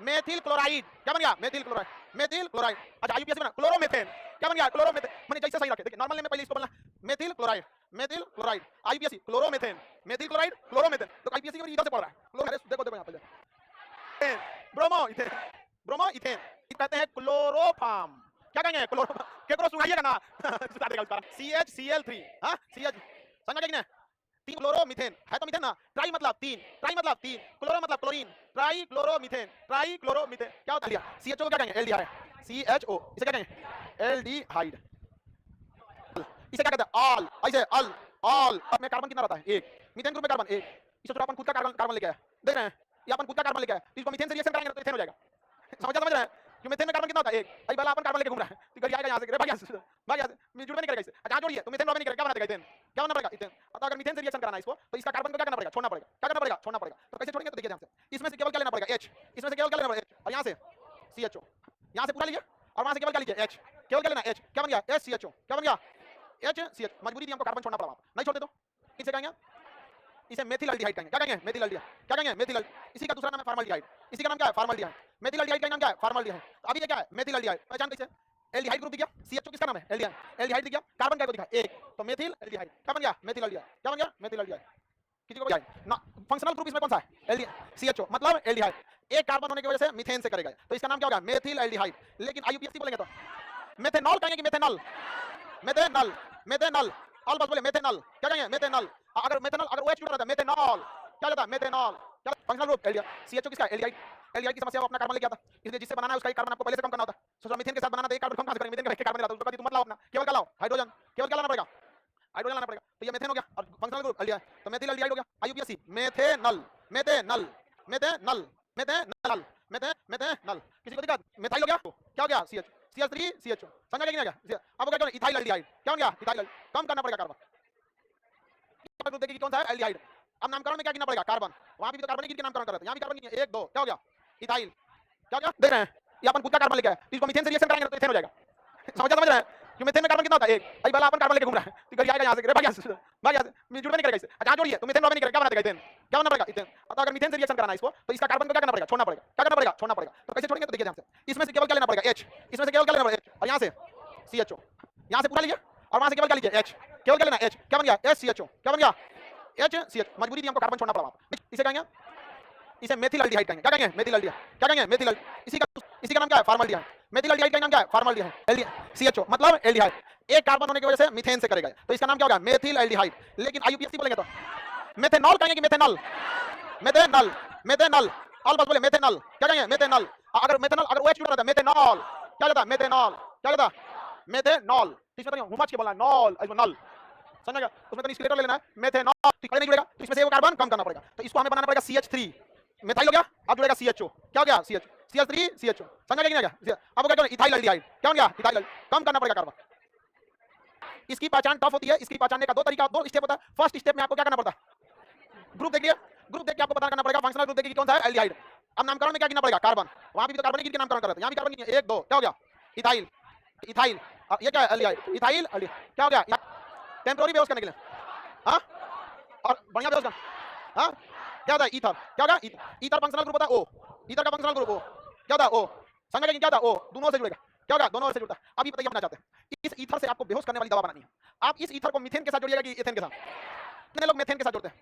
मेथिल क्लोराइड, क्या बन गया मेथिल क्लोराइड, मेथिल क्लोराइड। अच्छा आईयूपीएसी में क्लोरोमेथेन, क्या बन गया क्लोरोमेथेन, मैंने जैसे सही रखे देखिए नॉर्मल में पहले इसको बोलना methyl chloride, methyl chloride, IUPAC chloromethane, methyl chloride chloromethane. तो आईयूपीएसी को इधर से पढ़ रहा है क्लोरो, देखो देखो यहाँ पे ब्रोमो इथेन, ब्रोमो इथेन कहते हैं क्लोरोफार्म, क्या कहेंगे क्लोरो, केकरो सुनाइएगा ना सुना देगा उसका CHCl3, हां CH समझ गए कि नहीं, तीन क्लोरोमीथेन है तो मीथेन ना, ट्राई मतलब तीन, ट्राई मतलब तीन, क्लोरो मतलब chlorine, try chloromethane, try chloromethane क्या होता है CHO को क्या कहेंगे एल्डिहाइड, CHO इसे क्या कहेंगे एल्डिहाइड, इसे क्या कहते हैं ऑल, ऐसे अल ऑल। अब में कार्बन कितना रहता है एक, मीथेन ग्रुप में कार्बन एक, इसे तो अपन खुद का कार्बन लेके आया, देख रहे हैं ये अपन खुद का कार्बन लेके आया, इसको मीथेन से रिएक्शन करेंगे तो इथेन हो जाएगा, समझ रहे हैं कि मीथेन में कार्बन कितना होता है एक, भाई वाला अपन कार्बन लेके घूम रहा है तो कर जाएगा यहां से, भाग यहां से मैं जुड़वे नहीं करेगा इसे, अच्छा जोड़िए तो मीथेन नहीं करेगा, क्या बना देगा इथेन, क्या बनना पड़ेगा इथेन। तो अगर मीथेन से रिएक्शन कराना है इसको तो इसका कार्बन को क्या करना पड़ेगा छोड़ना पड़ेगा, क्या करना पड़ेगा छोड़ना पड़ेगा। तो कैसे छोड़ेंगे तो देखिए ध्यान से, इसमें से केवल क्या लेना पड़ेगा H, इसमें से केवल क्या लेना पड़ेगा H, और यहां से CHO, यहां से पूरा लीजिए और वहां से केवल क्या लीजिए H, केवल क्या लेना H, क्या बन गया HCHO, क्या बन गया HCH, मजबूरी थी हमको कार्बन छोड़ना पड़ा, नहीं छोड़ते तो किसे कहेंगे इसे मेथिल एल्डिहाइड कहेंगे, क्या कहेंगे मेथिल एल्डिहाइड, क्या कहेंगे मेथिल, इसी का दूसरा नाम है फॉर्मल्डिहाइड, इसी का नाम क्या है फॉर्मल्डिहाइड, मेथिल एल्डिहाइड का नाम क्या है फॉर्मल्डिहाइड। अभी ये क्या है मेथिल एल्डिहाइड, पहचान कैसे एल्डिहाइड ग्रुप दिख गया, CHO किसका नाम है एल्डिहाइड, एल्डिहाइड दिख गया, कार्बन क्या को दिखा एक, तो मेथिल एल्डिहाइड क्या बन गया मेथिल एल्डिहाइड, क्या बन गया मेथिल एल्डिहाइड। किसी को ना फंक्शनल ग्रुप इसमें कौन सा है एल्डिहाइड, CHO मतलब एल्डिहाइड, एक कार्बन होने की वजह से मीथेन से करेगा तो इसका नाम क्या होगा मेथिल एल्डिहाइड। लेकिन आईयूपीएसी बोलेंगे तो मेथेनॉल कहेंगे कि मेथेनॉल, मेथेनॉल मेथेनॉल ऑल बस बोले मेथेनॉल, क्या कहेंगे मेथेनॉल। अगर मेथेनॉल अगर OH जुड़ा रहता है मेथेनॉल, क्या होता है मेथेनॉल, क्या फंक्शनल ग्रुप एल्डिहाइड। CHO किसका एल्डिहाइड, एल्डिहाइड की समस्या वो अपना कार्बन लेके आता, इसलिए जिससे बनाना है उसका कार्बन आपको पहले से कम करना होता है। सोचो मीथेन के साथ बनाना तो एक कार्बन कम कहां से करेंगे, मीथेन के कार्बन लाता उसको कभी तुम मत लाओ अपना, केवल क्या लाओ हाइड्रोजन, केवल क्या लाना पड़ेगा हाइड्रोजन लाना पड़ेगा। तो ये मेथेन हो गया और फंक्शनल ग्रुप एल्डिहाइड, तो मेथिल एल्डिहाइड हो गया IUPAC methanol, methanol methanol methanol methanol. किसी को दिक्कत मेथाइल हो गया, क्या हो गया CH CH3CHO, समझ गया कि नहीं। अब क्या करना इथाइल एल्डिहाइड, क्या हो गया इथाइल, कम करना पड़ेगा कार्बन, ग्रुप देखिए कौन सा है एल्डिहाइड। अब नामकरण में क्या गिनना पड़ेगा कार्बन, वहां भी तो कार्बन गिन के नामकरण कर रहे थे, यहां भी कार्बन गिन 1 2 क्या हो गया इथाइल, क्या हो गया देख रहे हैं ये अपन खुद का कार्बन लेके आए, इसको मीथेन से रिएक्शन कराएंगे तो इथेन हो जाएगा, समझ रहे हैं कि मीथेन में कार्बन कितना होता है एक, भाई वाला अपन कार्बन लेके घूम रहा है तो कर जाएगा यहां से, भाग यहां से मैं जुड़वे नहीं करेगा इसे, अच्छा जोड़िए तो मीथेन नहीं करेगा, क्या बना देगा इथेन, क्या बनना पड़ेगा इथेन। तो अगर मीथेन से रिएक्शन कराना है इसको तो इसका कार्बन को क्या करना पड़ेगा छोड़ना पड़ेगा, क्या करना पड़ेगा छोड़ना पड़ेगा। तो कैसे छोड़ेंगे तो देखिए ध्यान से, इसमें से केवल क्या लेना पड़ेगा H, इसमें से केवल क्या लेना पड़ेगा H, और यहां से CHO, यहां से पूरा लीजिए और वहां से केवल क्या लीजिए H, केवल क्या लेना H, क्या बन गया HCHO, क्या बन गया HCH, मजबूरी थी हमको कार्बन छोड़ना पड़ा, इसे कहेंगे इसे मेथिल एल्डिहाइड कहेंगे, क्या कहेंगे मेथिल एल्डिहाइड, क्या कहेंगे मेथिल, इसी का नाम क्या है फॉर्मल्डिहाइड, मेथिल एल्डिहाइड का नाम क्या है फॉर्मल्डिहाइड, CHO मतलब एल्डिहाइड, एक कार्बन होने की वजह से मीथेन से करेगा तो इसका नाम क्या होगा मेथिल एल्डिहाइड। लेकिन आईयूपीएसी बोलेंगे तो मेथेनॉल कहेंगे कि मेथेनॉल, मेथेनॉल मेथेनॉल ऑल बस बोले मेथेनॉल, क्या कहेंगे मेथेनॉल। अगर मेथेनॉल अगर OH जुड़ा रहता है मेथेनॉल, क्या होता है मेथेनॉल, क्या होता है मेथेनॉल, इसमें तो हुमच के बोलना नॉल इसमें नॉल, समझेगा उसमें तो स्केलेटल लेना है मेथेनॉल, तो खड़े नहीं जुड़ेगा तो इसमें से वो कार्बन कम करना पड़ेगा, तो इसको हमें बनाना पड़ेगा CH3, मेथाइल हो गया, अब जुड़ेगा CHO, क्या हो गया CH3CHO, समझ गया कि नहीं। अब क्या इथाइल एल्डिहाइड, क्या हो गया इथाइल, कम करना पड़ेगा कार्बन। इसकी पहचान टफ होती है, इसकी पहचानने का दो तरीका, दो स्टेप होता है। फर्स्ट स्टेप में आपको क्या करना पड़ता है, ग्रुप देख लिया, ग्रुप देख के आपको पता करना पड़ेगा, फंक्शनल ग्रुप देखिए कि कौन सा है, एल्डिहाइड। अब नामकरण में क्या गिनना पड़ेगा, कार्बन, वहां भी तो कार्बन गिन के नामकरण कर रहे थे, यहां भी कार्बन गिन, 1 2 क्या हो गया, इथाइल, इथाइल, ये क्या है, एल्डिहाइड, इथाइल एल्डिहाइड, क्या हो गया, टेम्पररी बेहोश करने के लिए, हां, और बढ़िया बेहोश कर, हां, क्या होता है, ईथर, क्या होगा, ईथर फंक्शनल ग्रुप होता है O, ईथर का फंक्शनल ग्रुप O, क्या होता है O, समझ गए क्या होता है O, दोनों से जुड़ेगा, क्या होगा, दोनों से जुड़ता है। अब ये बताइए, अपना चाहते हैं इस ईथर से आपको बेहोश करने वाली दवा बनानी है, आप इस ईथर को मीथेन के साथ जोड़िएगा कि एथेन के साथ, कितने लोग मेथेन के साथ जोड़ते हैं,